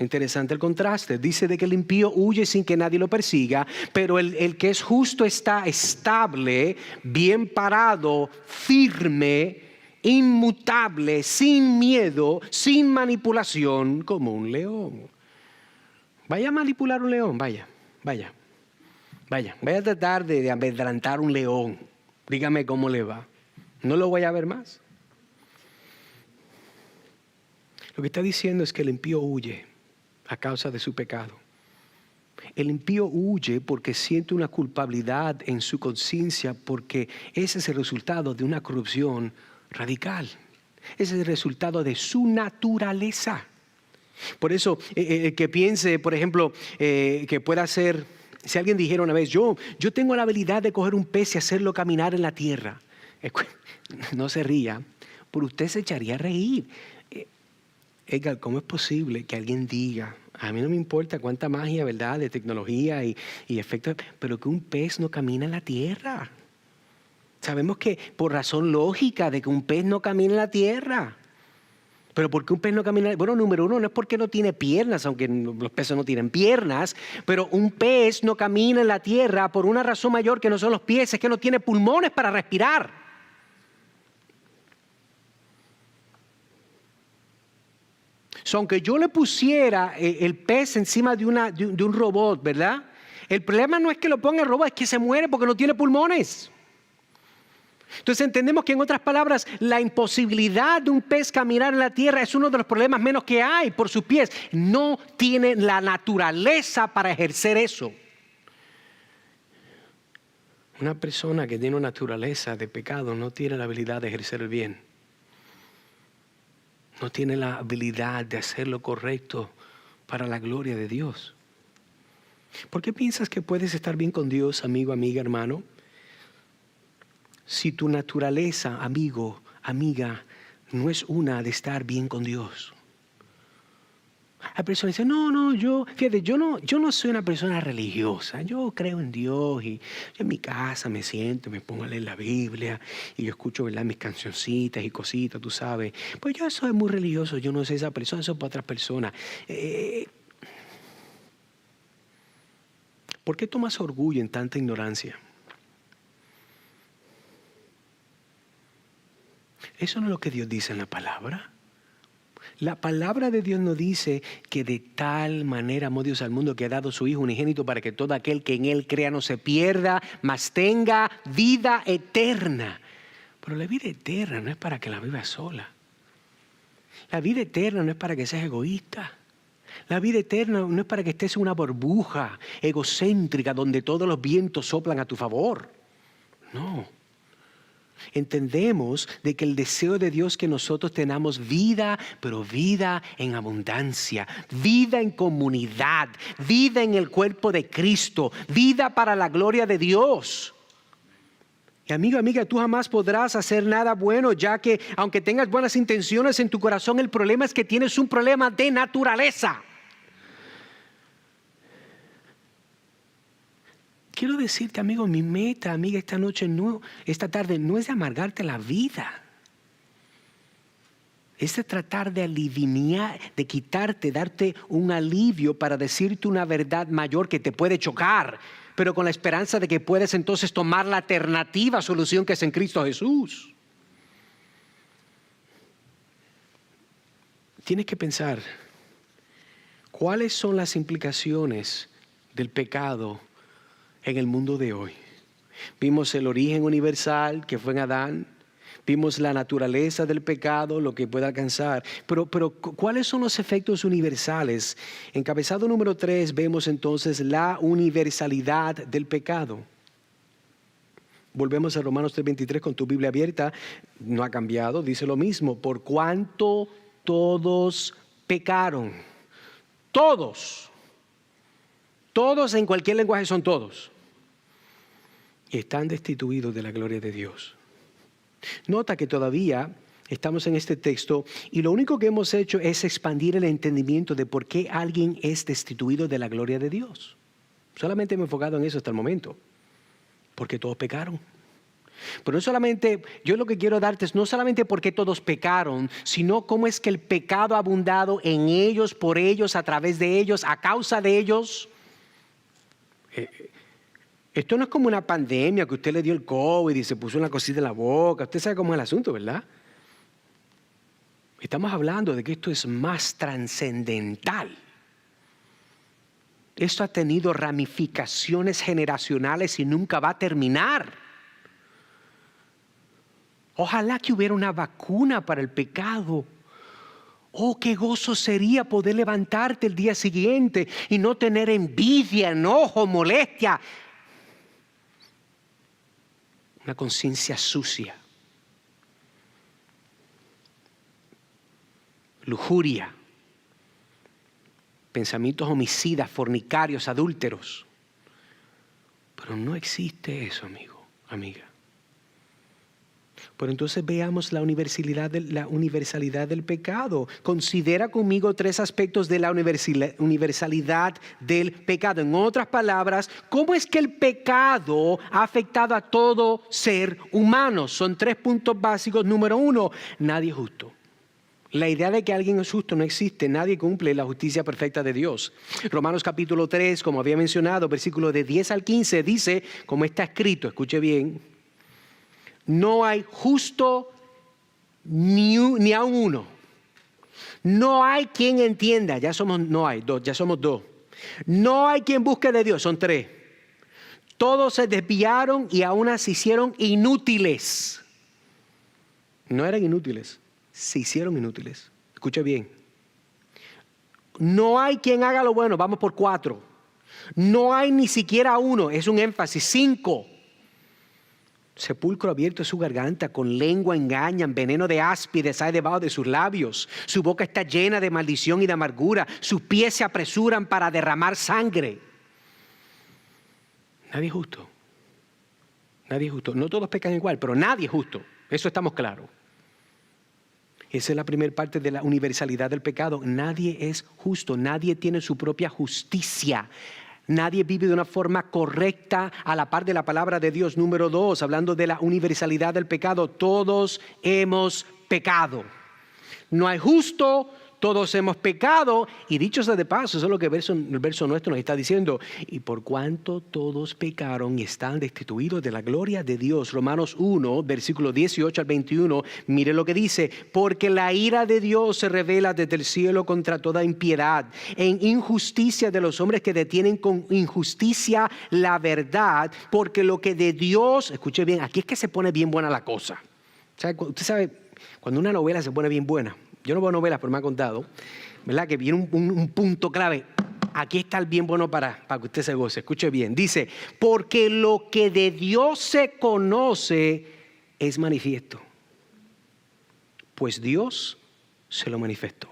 Interesante el contraste. Dice de que el impío huye sin que nadie lo persiga, pero el que es justo está estable, bien parado, firme, inmutable, sin miedo, sin manipulación, como un león. Vaya a manipular un león, vaya a tratar de amedrentar un león. Dígame cómo le va. No lo voy a ver más. Lo que está diciendo es que el impío huye a causa de su pecado. El impío huye porque siente una culpabilidad en su conciencia, porque ese es el resultado de una corrupción radical. Ese es el resultado de su naturaleza. Por eso, que piense, por ejemplo, que pueda ser, si alguien dijera una vez, yo tengo la habilidad de coger un pez y hacerlo caminar en la tierra. No se ría, pero usted se echaría a reír. Edgar, ¿cómo es posible que alguien diga, a mí no me importa cuánta magia, verdad, de tecnología y efectos, pero que un pez no camina en la tierra? Sabemos que por razón lógica de que un pez no camina en la tierra. Pero ¿por qué un pez no camina? Bueno, número uno, no es porque no tiene piernas, aunque los peces no tienen piernas, pero un pez no camina en la tierra por una razón mayor que no son los pies, es que no tiene pulmones para respirar. Aunque yo le pusiera el pez encima de un robot, ¿verdad? El problema no es que lo ponga el robot, es que se muere porque no tiene pulmones. Entonces entendemos que, en otras palabras, la imposibilidad de un pez caminar en la tierra es uno de los problemas menos que hay por sus pies. No tiene la naturaleza para ejercer eso. Una persona que tiene una naturaleza de pecado no tiene la habilidad de ejercer el bien. No tiene la habilidad de hacer lo correcto para la gloria de Dios. ¿Por qué piensas que puedes estar bien con Dios, amigo, amiga, hermano? Si tu naturaleza, amigo, amiga, no es una de estar bien con Dios. Hay personas que dicen, yo no soy una persona religiosa, yo creo en Dios y yo en mi casa me siento, me pongo a leer la Biblia y yo escucho, ¿verdad?, mis cancioncitas y cositas, tú sabes. Pues yo soy muy religioso, yo no soy esa persona, eso es para otras personas. ¿Por qué tomas orgullo en tanta ignorancia? Eso no es lo que Dios dice en la palabra. La palabra de Dios nos dice que de tal manera amó Dios al mundo que ha dado su Hijo unigénito para que todo aquel que en Él crea no se pierda, mas tenga vida eterna. Pero la vida eterna no es para que la vivas sola. La vida eterna no es para que seas egoísta. La vida eterna no es para que estés en una burbuja egocéntrica donde todos los vientos soplan a tu favor. No. Entendemos de que el deseo de Dios es que nosotros tengamos vida, pero vida en abundancia, vida en comunidad, vida en el cuerpo de Cristo, vida para la gloria de Dios. Y amigo, amiga, tú jamás podrás hacer nada bueno, ya que aunque tengas buenas intenciones en tu corazón, el problema es que tienes un problema de naturaleza. Quiero decirte, amigo, mi meta, amiga, esta tarde no es de amargarte la vida. Es de tratar de aliviar, de quitarte, darte un alivio para decirte una verdad mayor que te puede chocar, pero con la esperanza de que puedes entonces tomar la alternativa solución que es en Cristo Jesús. Tienes que pensar, ¿cuáles son las implicaciones del pecado en el mundo de hoy? Vimos el origen universal que fue en Adán. Vimos la naturaleza del pecado, lo que puede alcanzar. Pero ¿cuáles son los efectos universales? Encabezado número 3 vemos entonces la universalidad del pecado. Volvemos a Romanos 3:23 con tu Biblia abierta. No ha cambiado, dice lo mismo. Por cuanto todos pecaron. Todos en cualquier lenguaje son todos. Y están destituidos de la gloria de Dios. Nota que todavía Estamos en este texto y lo único que hemos hecho es expandir el entendimiento de por qué alguien es destituido de la gloria de Dios. Solamente me he enfocado en eso hasta el momento. Porque todos pecaron. Pero no solamente, yo lo que quiero darte es no solamente porque todos pecaron, sino cómo es que el pecado ha abundado en ellos, por ellos, a través de ellos, a causa de ellos. Esto no es como una pandemia que usted le dio el COVID y se puso una cosita en la boca. Usted sabe cómo es el asunto, ¿verdad? Estamos hablando de que esto es más trascendental. Esto ha tenido ramificaciones generacionales y nunca va a terminar. Ojalá que hubiera una vacuna para el pecado. Oh, qué gozo sería poder levantarte el día siguiente y no tener envidia, enojo, molestia. Una conciencia sucia. Lujuria. Pensamientos homicidas, fornicarios, adúlteros. Pero no existe eso, amigo, amiga. Pero entonces veamos la universalidad del pecado. Considera conmigo 3 aspectos de la universalidad del pecado. En otras palabras, ¿cómo es que el pecado ha afectado a todo ser humano? Son 3 puntos básicos. Número 1, nadie es justo. La idea de que alguien es justo no existe. Nadie cumple la justicia perfecta de Dios. Romanos capítulo 3, como había mencionado, versículos de 10 al 15, dice, como está escrito, escuche bien, no hay justo ni aun uno. No hay quien entienda, ya somos 2. No hay quien busque de Dios, son 3. Todos se desviaron y aún se hicieron inútiles. No eran inútiles. Se hicieron inútiles. Escucha bien. No hay quien haga lo bueno. Vamos por 4. No hay ni siquiera uno. Es un énfasis. 5. Sepulcro abierto es su garganta. Con lengua engañan. Veneno de áspides hay debajo de sus labios. Su boca está llena de maldición y de amargura. Sus pies se apresuran para derramar sangre. Nadie es justo. Nadie es justo. No todos pecan igual, pero nadie es justo. Eso estamos claros. Esa es la primera parte de la universalidad del pecado. Nadie es justo, nadie tiene su propia justicia. Nadie vive de una forma correcta a la par de la palabra de Dios. Número 2, hablando de la universalidad del pecado, todos hemos pecado. No hay justo, todos hemos pecado. Y dicho sea de paso, eso es lo que el verso nuestro nos está diciendo. Y por cuanto todos pecaron y están destituidos de la gloria de Dios. Romanos 1, versículo 18 al 21. Mire lo que dice. Porque la ira de Dios se revela desde el cielo contra toda impiedad, en injusticia de los hombres que detienen con injusticia la verdad. Porque lo que de Dios, escuche bien, aquí es que se pone bien buena la cosa. Usted sabe, cuando una novela se pone bien buena. Yo no veo novelas, pero me ha contado, ¿verdad? Que viene un punto clave. Aquí está el bien bueno para que usted se goce. Escuche bien. Dice, porque lo que de Dios se conoce es manifiesto. Pues Dios se lo manifestó.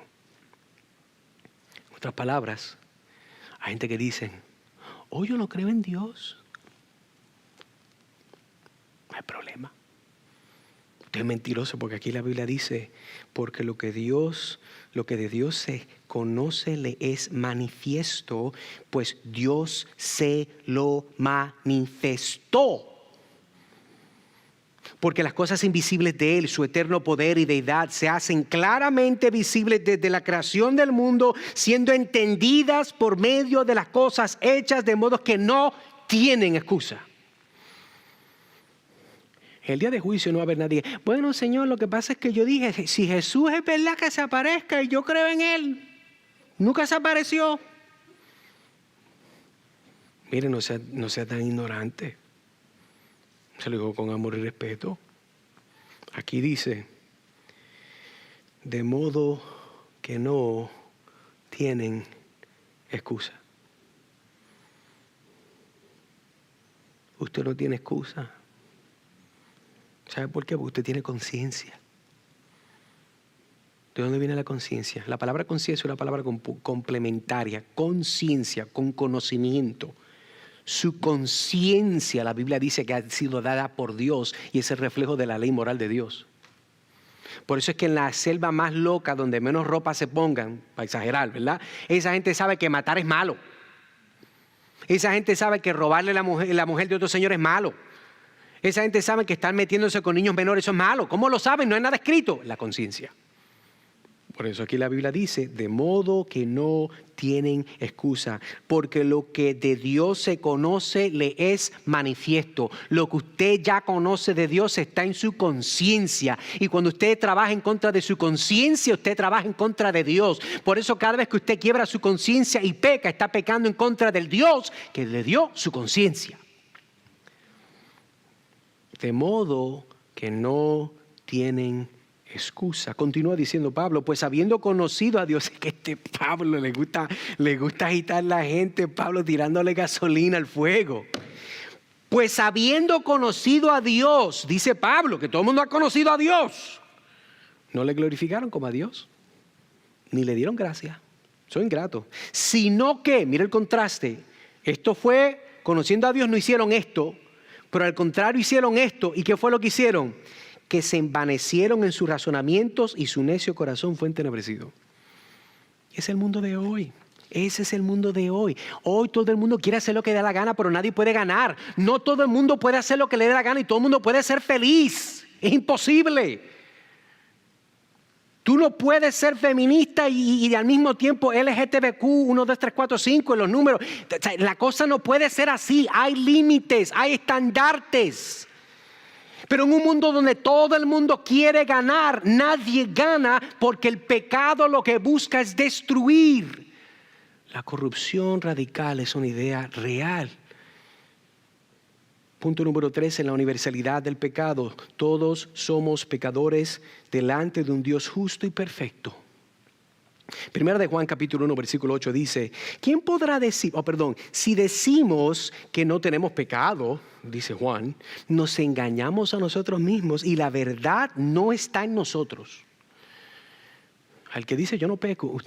En otras palabras, hay gente que dice, oh, yo no creo en Dios. No hay problema. Usted es mentiroso porque aquí la Biblia dice, porque lo que de Dios se conoce le es manifiesto, pues Dios se lo manifestó. Porque las cosas invisibles de Él, su eterno poder y deidad, se hacen claramente visibles desde la creación del mundo, siendo entendidas por medio de las cosas hechas, de modo que no tienen excusa. El día de juicio no va a haber nadie. Bueno, Señor, lo que pasa es que yo dije, si Jesús es verdad que se aparezca y yo creo en Él, nunca se apareció. Mire, no sea tan ignorante. Se lo digo con amor y respeto. Aquí dice, de modo que no tienen excusa. Usted no tiene excusa. ¿Sabe por qué? Porque usted tiene conciencia. ¿De dónde viene la conciencia? La palabra conciencia es una palabra complementaria. Conciencia, con conocimiento. Su conciencia, la Biblia dice que ha sido dada por Dios y es el reflejo de la ley moral de Dios. Por eso es que en la selva más loca, donde menos ropa se pongan, para exagerar, ¿verdad? Esa gente sabe que matar es malo. Esa gente sabe que robarle la mujer de otro señor es malo. Esa gente sabe que estar metiéndose con niños menores eso es malo. ¿Cómo lo saben? No hay nada escrito. La conciencia. Por eso aquí la Biblia dice, de modo que no tienen excusa, porque lo que de Dios se conoce le es manifiesto. Lo que usted ya conoce de Dios está en su conciencia. Y cuando usted trabaja en contra de su conciencia, usted trabaja en contra de Dios. Por eso cada vez que usted quiebra su conciencia y peca, está pecando en contra del Dios que le dio su conciencia. De modo que no tienen excusa. Continúa diciendo Pablo, pues habiendo conocido a Dios, es que este Pablo le gusta agitar a la gente, Pablo tirándole gasolina al fuego. Pues habiendo conocido a Dios, dice Pablo, que todo el mundo ha conocido a Dios, no le glorificaron como a Dios, ni le dieron gracia. Son ingratos. Sino que, mira el contraste, esto fue, conociendo a Dios no hicieron esto, pero al contrario hicieron esto. ¿Y qué fue lo que hicieron? Que se envanecieron en sus razonamientos y su necio corazón fue entenebrecido. Es el mundo de hoy. Ese es el mundo de hoy. Hoy todo el mundo quiere hacer lo que le da la gana, pero nadie puede ganar. No todo el mundo puede hacer lo que le dé la gana y todo el mundo puede ser feliz. Es imposible. Tú no puedes ser feminista y al mismo tiempo LGTBQ 1, 2, 3, 4, 5 en los números. La cosa no puede ser así. Hay límites, hay estandartes. Pero en un mundo donde todo el mundo quiere ganar, nadie gana porque el pecado lo que busca es destruir. La corrupción radical es una idea real. Punto número 3, en la universalidad del pecado. Todos somos pecadores delante de un Dios justo y perfecto. Primera de Juan capítulo 1 versículo 8 dice, ¿quién podrá decir, si decimos que no tenemos pecado, dice Juan, nos engañamos a nosotros mismos y la verdad no está en nosotros? Al que dice yo no peco,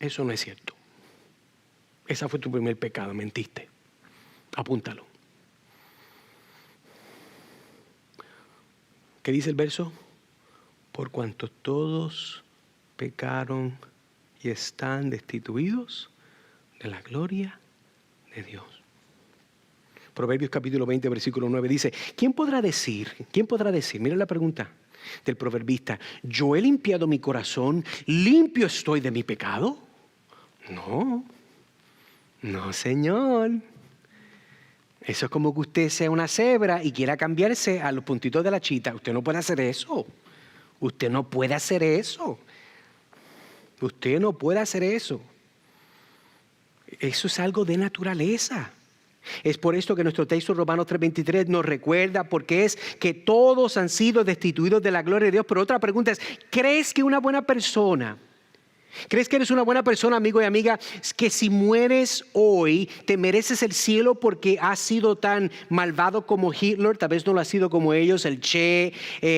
eso no es cierto. Ese fue tu primer pecado, mentiste. Apúntalo. ¿Qué dice el verso? Por cuanto todos pecaron y están destituidos de la gloria de Dios. Proverbios capítulo 20, versículo 9 dice, ¿quién podrá decir? Mira la pregunta del proverbista, ¿yo he limpiado mi corazón? ¿Limpio estoy de mi pecado? No, Señor. Eso es como que usted sea una cebra y quiera cambiarse a los puntitos de la chita. Usted no puede hacer eso. Usted no puede hacer eso. Usted no puede hacer eso. Eso es algo de naturaleza. Es por esto que nuestro texto Romanos 3:23 nos recuerda porque es que todos han sido destituidos de la gloria de Dios. Pero otra pregunta es, ¿crees que una buena persona... ¿Crees que eres una buena persona, amigo y amiga, que si mueres hoy te mereces el cielo porque has sido tan malvado como Hitler? Tal vez no lo has sido como ellos, el Che,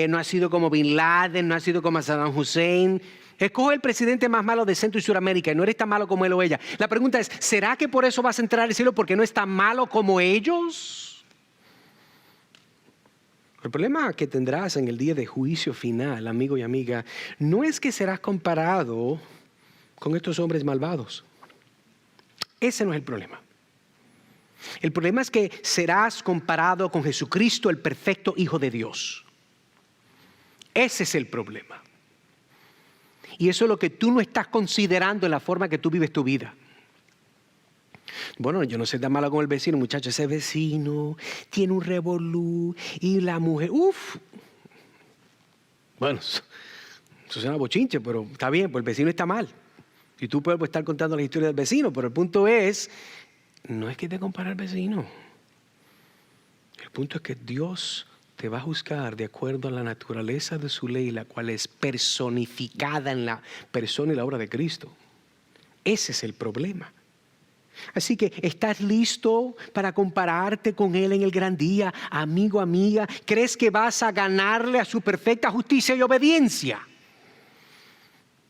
no has sido como Bin Laden, no has sido como Saddam Hussein. Escoge el presidente más malo de Centro y Suramérica y no eres tan malo como él o ella. La pregunta es, ¿será que por eso vas a entrar al cielo porque no es tan malo como ellos? El problema que tendrás en el día de juicio final, amigo y amiga, no es que serás comparado con estos hombres malvados. Ese no es el problema. El problema es que serás comparado con Jesucristo, el perfecto Hijo de Dios. Ese es el problema. Y eso es lo que tú no estás considerando en la forma que tú vives tu vida. Bueno, yo no soy tan malo como el vecino, muchacho. Ese vecino tiene un revolú y la mujer, Bueno, eso suena bochinche, pero está bien, pues el vecino está mal. Y tú puedes estar contando la historia del vecino, pero el punto es, no es que te compare al vecino. El punto es que Dios te va a juzgar de acuerdo a la naturaleza de su ley, la cual es personificada en la persona y la obra de Cristo. Ese es el problema. Así que, ¿estás listo para compararte con Él en el gran día, amigo, amiga? ¿Crees que vas a ganarle a su perfecta justicia y obediencia?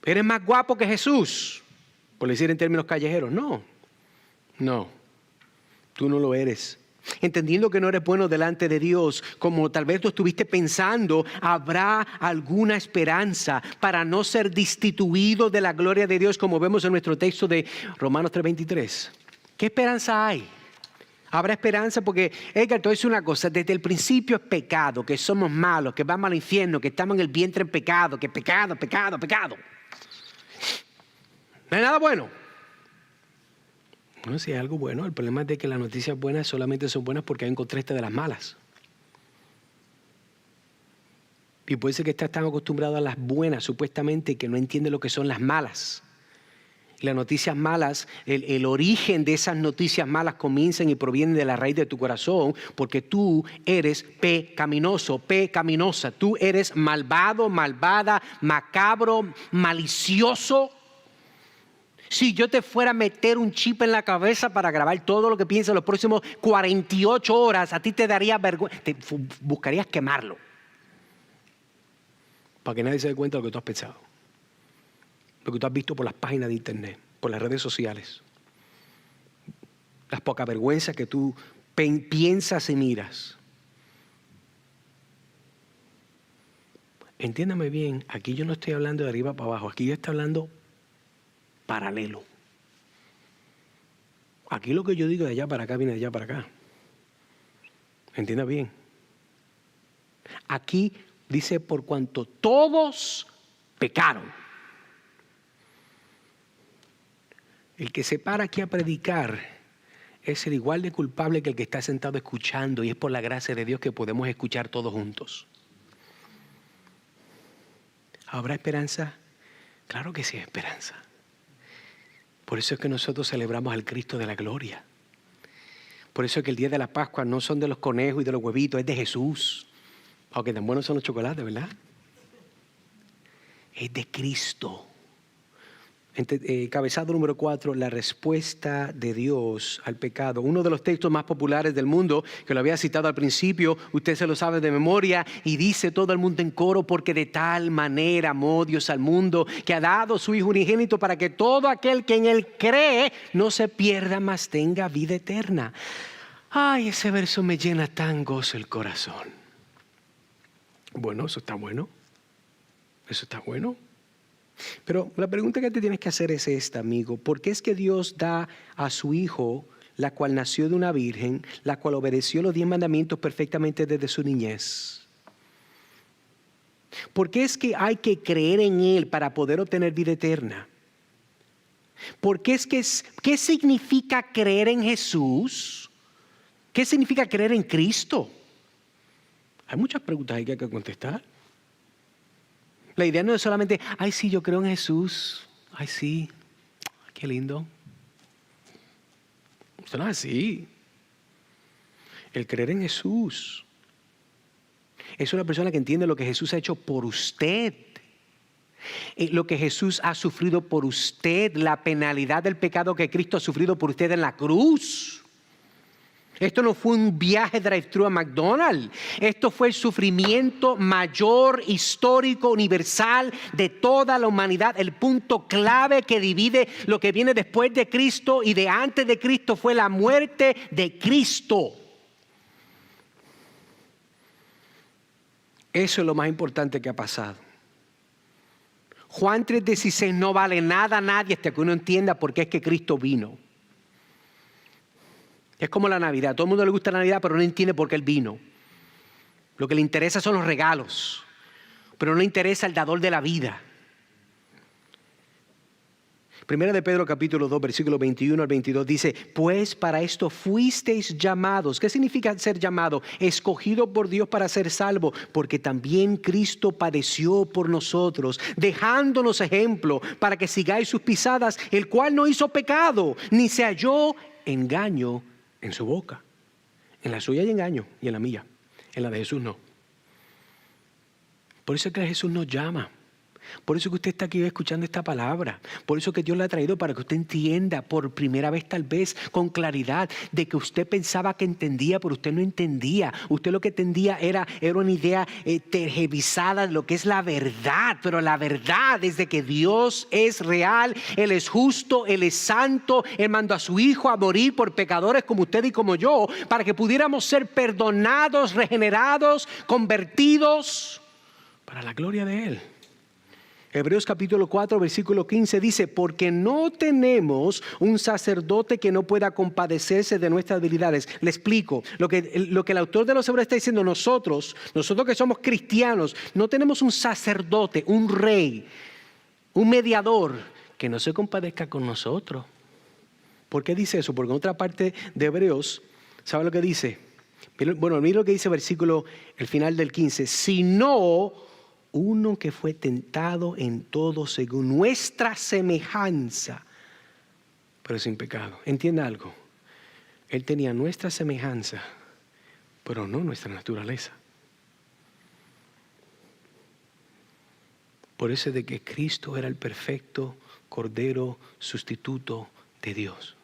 ¿Eres más guapo que Jesús? Por decir en términos callejeros, no. Tú no lo eres. entendiendo que no eres bueno delante de Dios, como tal vez tú estuviste pensando, habrá alguna esperanza para no ser destituido de la gloria de Dios, como vemos en nuestro texto de Romanos 3:23. ¿Qué esperanza hay? Habrá esperanza porque, Edgar, te voy a decir una cosa, desde el principio es pecado, que somos malos, que vamos al infierno, que estamos en el vientre en pecado, que pecado. No hay nada bueno. Bueno, si hay algo bueno, el problema es de que las noticias buenas solamente son buenas porque hay un contraste de las malas. Y puede ser que estás tan acostumbrado a las buenas, supuestamente, que no entiendes lo que son las malas. Y las noticias malas, el origen de esas noticias malas comienzan y provienen de la raíz de tu corazón, porque tú eres pecaminoso, pecaminosa. Tú eres malvado, malvada, macabro, malicioso. Si yo te fuera a meter un chip en la cabeza para grabar todo lo que piensas en los próximos 48 horas, a ti te daría vergüenza, buscarías quemarlo. Para que nadie se dé cuenta de lo que tú has pensado. Lo que tú has visto por las páginas de internet, por las redes sociales. Las pocas vergüenzas que tú piensas y miras. Entiéndame bien, aquí yo no estoy hablando de arriba para abajo, aquí yo estoy hablando paralelo. Aquí lo que yo digo de allá para acá viene de allá para acá. Entienda bien. Aquí dice por cuanto todos pecaron. El que se para aquí a predicar es el igual de culpable que el que está sentado escuchando, y es por la gracia de Dios que podemos escuchar todos juntos. ¿Habrá esperanza? Claro que sí hay esperanza. Por eso es que nosotros celebramos al Cristo de la gloria. Por eso es que el día de la Pascua no son de los conejos y de los huevitos, es de Jesús. Aunque tan buenos son los chocolates, ¿verdad? Es de Cristo. Cabezado número 4, la respuesta de Dios al pecado. Uno de los textos más populares del mundo, que lo había citado al principio, usted se lo sabe de memoria, y dice todo el mundo en coro: porque de tal manera amó Dios al mundo, que ha dado su Hijo unigénito, para que todo aquel que en Él cree no se pierda, mas tenga vida eterna. Ay, ese verso me llena tan gozo el corazón. Bueno, eso está bueno. Eso está bueno. Pero la pregunta que te tienes que hacer es esta, amigo. ¿Por qué es que Dios da a su Hijo, la cual nació de una virgen, la cual obedeció los 10 mandamientos perfectamente desde su niñez? ¿Por qué es que hay que creer en Él para poder obtener vida eterna? ¿Por qué es que qué significa creer en Jesús? ¿Qué significa creer en Cristo? Hay muchas preguntas ahí que hay que contestar. La idea no es solamente, ay sí, yo creo en Jesús, ay sí, qué lindo. Esto no es así. El creer en Jesús es una persona que entiende lo que Jesús ha hecho por usted. Lo que Jesús ha sufrido por usted, la penalidad del pecado que Cristo ha sufrido por usted en la cruz. Esto no fue un viaje drive-thru a McDonald's. Esto fue el sufrimiento mayor, histórico, universal de toda la humanidad. El punto clave que divide lo que viene después de Cristo y de antes de Cristo fue la muerte de Cristo. Eso es lo más importante que ha pasado. Juan 3:16 no vale nada a nadie hasta que uno entienda por qué es que Cristo vino. Es como la Navidad. A todo el mundo le gusta la Navidad, pero no entiende por qué Él vino. Lo que le interesa son los regalos, pero no le interesa el dador de la vida. Primera de Pedro capítulo 2, versículo 21 al 22 dice: pues para esto fuisteis llamados. ¿Qué significa ser llamado? Escogido por Dios para ser salvo, porque también Cristo padeció por nosotros, dejándonos ejemplo para que sigáis sus pisadas, el cual no hizo pecado, ni se halló engaño en su boca. En la suya hay engaño y en la mía. En la de Jesús no. Por eso es que Jesús nos llama. Por eso que usted está aquí escuchando esta palabra. Por eso que Dios la ha traído para que usted entienda por primera vez, tal vez con claridad, de que usted pensaba que entendía, pero usted no entendía. Usted lo que entendía era una idea tergiversada de lo que es la verdad. Pero la verdad es de que Dios es real, Él es justo, Él es santo. Él mandó a su Hijo a morir por pecadores como usted y como yo, para que pudiéramos ser perdonados, regenerados, convertidos para la gloria de Él. Hebreos capítulo 4, versículo 15 dice, porque no tenemos un sacerdote que no pueda compadecerse de nuestras debilidades. Le explico, lo que el autor de los Hebreos está diciendo, nosotros que somos cristianos, no tenemos un sacerdote, un rey, un mediador que no se compadezca con nosotros. ¿Por qué dice eso? Porque en otra parte de Hebreos, ¿sabe lo que dice? Bueno, mira lo que dice el final del 15, sino uno que fue tentado en todo según nuestra semejanza, pero sin pecado. Entienda algo. Él tenía nuestra semejanza, pero no nuestra naturaleza. Por eso es de que Cristo era el perfecto Cordero sustituto de Dios.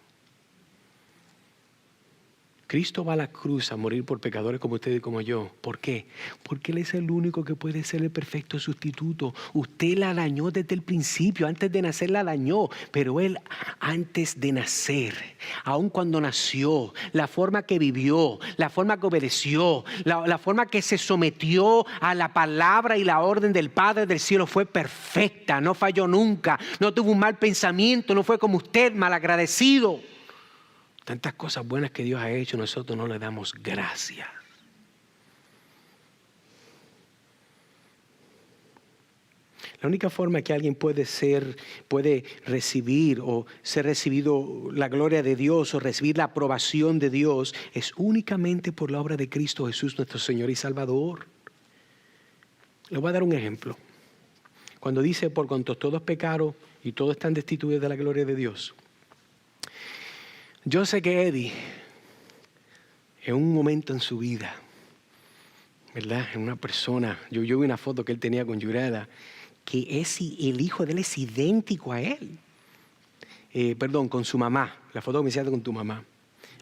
Cristo va a la cruz a morir por pecadores como usted y como yo. ¿Por qué? Porque Él es el único que puede ser el perfecto sustituto. Usted la dañó desde el principio, antes de nacer la dañó. Pero Él antes de nacer, aun cuando nació, la forma que vivió, la forma que obedeció, la forma que se sometió a la palabra y la orden del Padre del cielo fue perfecta. No falló nunca, no tuvo un mal pensamiento, no fue como usted, malagradecido. Tantas cosas buenas que Dios ha hecho, nosotros no le damos gracias. La única forma que alguien puede recibir o ser recibido la gloria de Dios o recibir la aprobación de Dios es únicamente por la obra de Cristo Jesús, nuestro Señor y Salvador. Le voy a dar un ejemplo. Cuando dice, por cuanto todos pecaron y todos están destituidos de la gloria de Dios. Yo sé que Eddie, en un momento en su vida, ¿verdad? En una persona, yo vi una foto que él tenía con Yurada, que el hijo de él es idéntico a él. Con su mamá, la foto que me hiciste con tu mamá.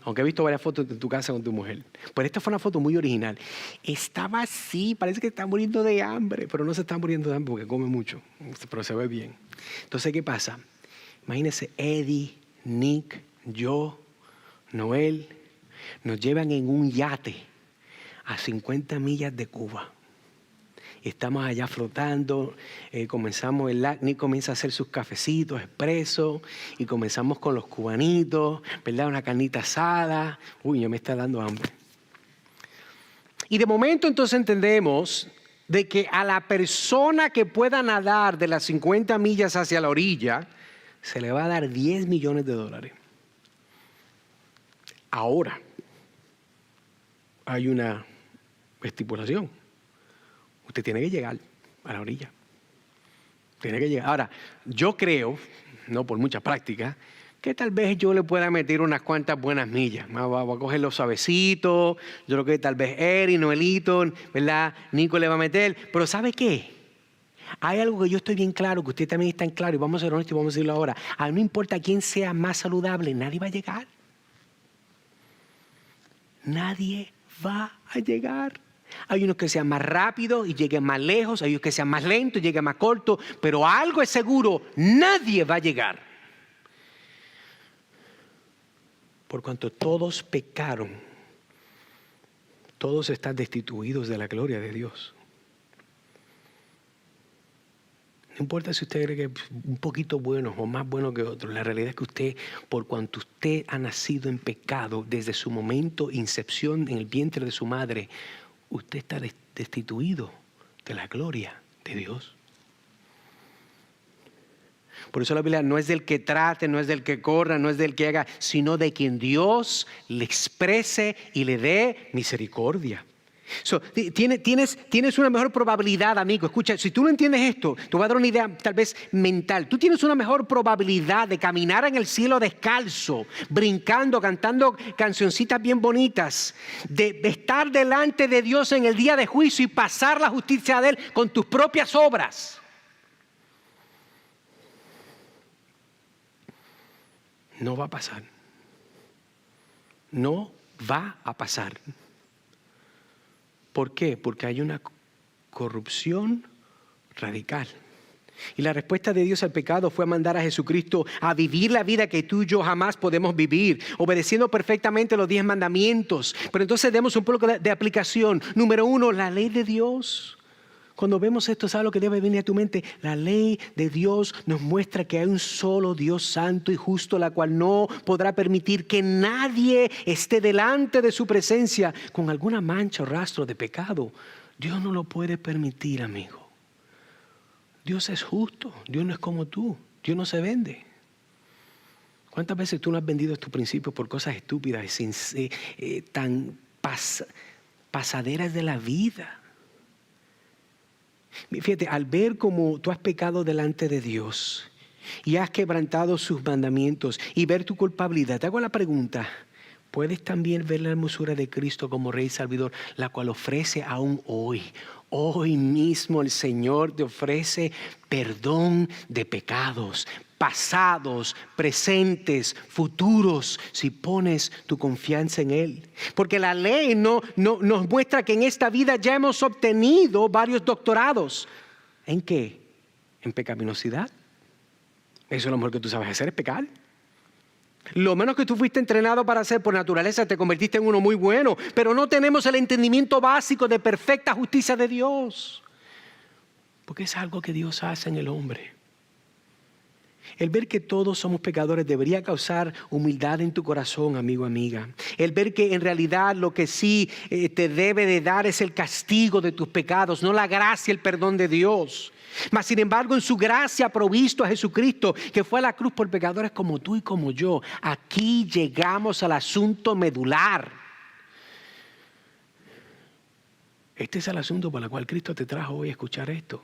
Aunque he visto varias fotos en tu casa con tu mujer. Pero esta fue una foto muy original. Estaba así, parece que está muriendo de hambre, pero no se está muriendo de hambre porque come mucho, pero se ve bien. Entonces, ¿qué pasa? Imagínense, Eddie, Nick, yo, Noel, nos llevan en un yate a 50 millas de Cuba. Estamos allá flotando, Nick comienza a hacer sus cafecitos expresos y comenzamos con los cubanitos, ¿verdad? Una carnita asada. Uy, ya me está dando hambre. Y de momento entonces entendemos de que a la persona que pueda nadar de las 50 millas hacia la orilla, se le va a dar $10 millones. Ahora, hay una estipulación. Usted tiene que llegar a la orilla. Tiene que llegar. Ahora, yo creo, no por mucha práctica, que tal vez yo le pueda meter unas cuantas buenas millas. Voy a coger los suavecitos. Yo creo que tal vez Eri, Noelito, ¿verdad? Nico le va a meter. Pero ¿sabe qué? Hay algo que yo estoy bien claro, que usted también está en claro, y vamos a ser honestos y vamos a decirlo ahora. No importa quién sea más saludable, nadie va a llegar. Nadie va a llegar. Hay unos que sean más rápidos y lleguen más lejos, hay unos que sean más lentos y lleguen más cortos, pero algo es seguro, nadie va a llegar. Por cuanto todos pecaron, todos están destituidos de la gloria de Dios. No importa si usted cree que es un poquito bueno o más bueno que otro. La realidad es que usted, por cuanto usted ha nacido en pecado desde su momento incepción en el vientre de su madre, usted está destituido de la gloria de Dios. Por eso la Biblia no es del que trate, no es del que corra, no es del que haga, sino de quien Dios le exprese y le dé misericordia. Tienes una mejor probabilidad, amigo. Escucha, si tú no entiendes esto, te voy a dar una idea tal vez mental. Tú tienes una mejor probabilidad de caminar en el cielo descalzo, brincando, cantando cancioncitas bien bonitas, de estar delante de Dios en el día de juicio y pasar la justicia de Él con tus propias obras. No va a pasar. No va a pasar. ¿Por qué? Porque hay una corrupción radical. Y la respuesta de Dios al pecado fue mandar a Jesucristo a vivir la vida que tú y yo jamás podemos vivir, obedeciendo perfectamente los 10 mandamientos. Pero entonces demos un poco de aplicación. Número 1, la ley de Dios. Cuando vemos esto, ¿sabes lo que debe venir a tu mente? La ley de Dios nos muestra que hay un solo Dios santo y justo, la cual no podrá permitir que nadie esté delante de su presencia con alguna mancha o rastro de pecado. Dios no lo puede permitir, amigo. Dios es justo. Dios no es como tú. Dios no se vende. ¿Cuántas veces tú no has vendido tus principios por cosas estúpidas y tan pasaderas de la vida? Fíjate, al ver cómo tú has pecado delante de Dios y has quebrantado sus mandamientos y ver tu culpabilidad, te hago la pregunta: ¿puedes también ver la hermosura de Cristo como Rey Salvador, la cual ofrece aún hoy? Hoy mismo el Señor te ofrece perdón de pecados, pasados, presentes, futuros, si pones tu confianza en Él. Porque la ley nos muestra que en esta vida ya hemos obtenido varios doctorados. ¿En qué? En pecaminosidad. Eso es lo mejor que tú sabes hacer, es pecar. Lo menos que tú fuiste entrenado para hacer por naturaleza, te convertiste en uno muy bueno, pero no tenemos el entendimiento básico de perfecta justicia de Dios. Porque es algo que Dios hace en el hombre. El ver que todos somos pecadores debería causar humildad en tu corazón, amigo, amiga. El ver que en realidad lo que sí te debe de dar es el castigo de tus pecados, no la gracia, el perdón de Dios. Mas sin embargo, en su gracia ha provisto a Jesucristo, que fue a la cruz por pecadores como tú y como yo. Aquí llegamos al asunto medular. Este es el asunto por el cual Cristo te trajo hoy a escuchar esto.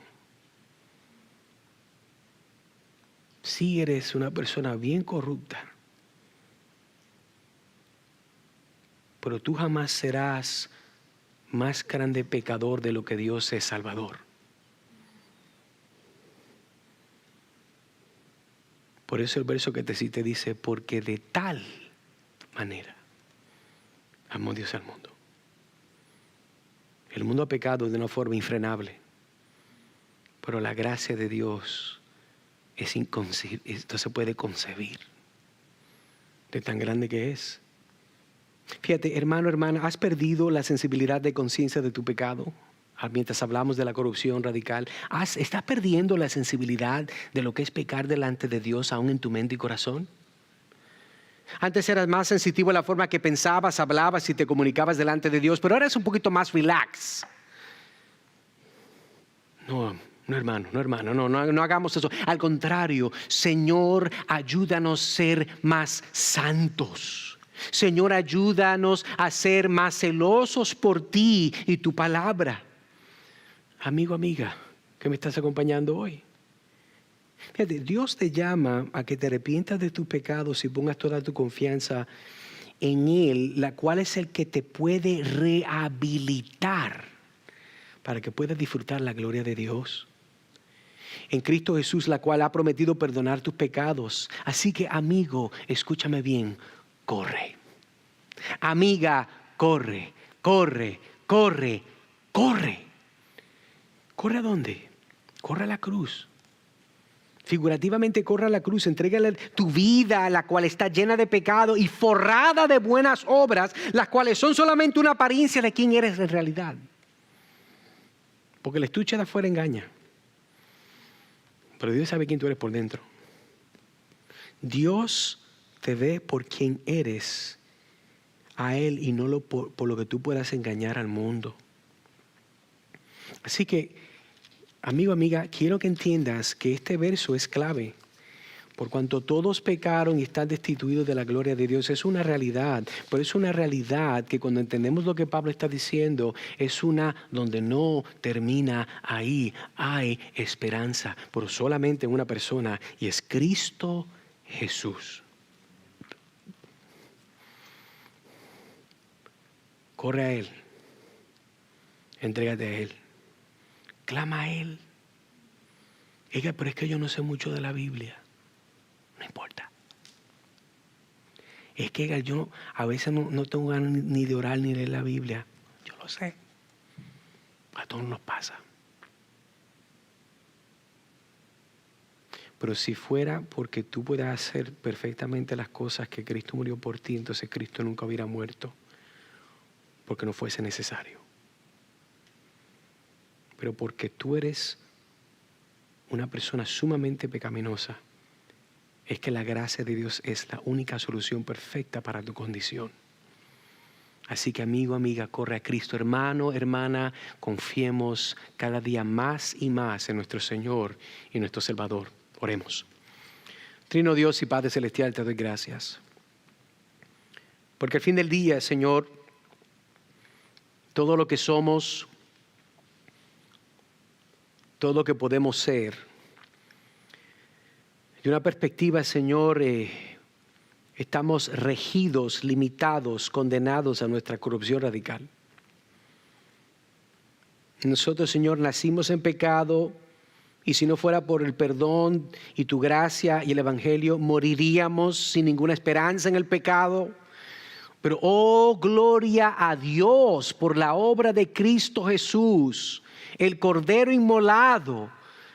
Si eres una persona bien corrupta, pero tú jamás serás más grande pecador de lo que Dios es Salvador. Por eso el verso que te cité dice: porque de tal manera amó Dios al mundo. El mundo ha pecado de una forma infrenable, pero la gracia de Dios es inconcebible, esto se puede concebir de tan grande que es. Fíjate, hermano, hermana, ¿has perdido la sensibilidad de conciencia de tu pecado? Mientras hablamos de la corrupción radical, ¿estás perdiendo la sensibilidad de lo que es pecar delante de Dios aún en tu mente y corazón? Antes eras más sensitivo a la forma que pensabas, hablabas y te comunicabas delante de Dios, pero ahora es un poquito más relax. No, hermano, no hagamos eso. Al contrario, Señor, ayúdanos a ser más santos. Señor, ayúdanos a ser más celosos por ti y tu palabra. Amigo, amiga, que me estás acompañando hoy. Fíjate, Dios te llama a que te arrepientas de tus pecados y pongas toda tu confianza en Él, la cual es el que te puede rehabilitar para que puedas disfrutar la gloria de Dios. En Cristo Jesús, la cual ha prometido perdonar tus pecados. Así que, amigo, escúchame bien, corre. Amiga, corre, corre, corre, corre. ¿Corre a dónde? Corre a la cruz. Figurativamente corre a la cruz, entrégale tu vida, la cual está llena de pecado y forrada de buenas obras, las cuales son solamente una apariencia de quién eres en realidad. Porque el estuche de afuera engaña, pero Dios sabe quién tú eres por dentro. Dios te ve por quién eres a Él y no por lo que tú puedas engañar al mundo. Así que, amigo, amiga, quiero que entiendas que este verso es clave. Por cuanto todos pecaron y están destituidos de la gloria de Dios, es una realidad. Pero es una realidad que cuando entendemos lo que Pablo está diciendo, es una donde no termina ahí. Hay esperanza, pero solamente en una persona, y es Cristo Jesús. Corre a Él. Entrégate a Él. Clama a Él. Pero es que yo no sé mucho de la Biblia. No importa. Es que yo a veces no tengo ganas ni de orar ni de leer la Biblia. Yo lo sé. A todos nos pasa. Pero si fuera porque tú puedas hacer perfectamente las cosas que Cristo murió por ti, entonces Cristo nunca hubiera muerto, porque no fuese necesario. Pero porque tú eres una persona sumamente pecaminosa, es que la gracia de Dios es la única solución perfecta para tu condición. Así que amigo, amiga, corre a Cristo. Hermano, hermana, confiemos cada día más y más en nuestro Señor y nuestro Salvador. Oremos. Trino Dios y Padre Celestial, te doy gracias. Porque al fin del día, Señor, todo lo que somos, todo lo que podemos ser, de una perspectiva, Señor, estamos regidos, limitados, condenados a nuestra corrupción radical. Nosotros, Señor, nacimos en pecado. Y si no fuera por el perdón y tu gracia y el Evangelio, moriríamos sin ninguna esperanza en el pecado. Pero, oh, gloria a Dios por la obra de Cristo Jesús, el Cordero inmolado,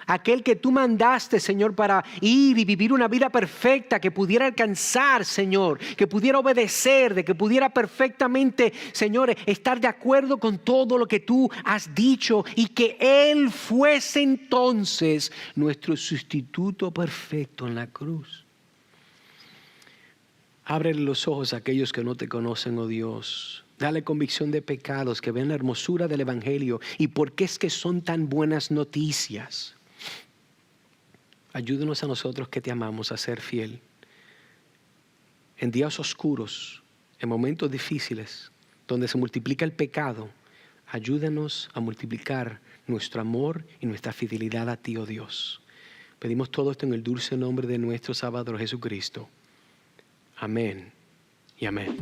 aquel que tú mandaste, Señor, para ir y vivir una vida perfecta, que pudiera alcanzar, Señor, que pudiera obedecer, de que pudiera perfectamente, Señor, estar de acuerdo con todo lo que tú has dicho, y que Él fuese entonces nuestro sustituto perfecto en la cruz. Abre los ojos a aquellos que no te conocen, oh Dios. Dale convicción de pecados, que vean la hermosura del Evangelio y por qué es que son tan buenas noticias. Ayúdanos a nosotros que te amamos a ser fiel. En días oscuros, en momentos difíciles, donde se multiplica el pecado, ayúdanos a multiplicar nuestro amor y nuestra fidelidad a ti, oh Dios. Pedimos todo esto en el dulce nombre de nuestro Salvador Jesucristo. Amén y amén.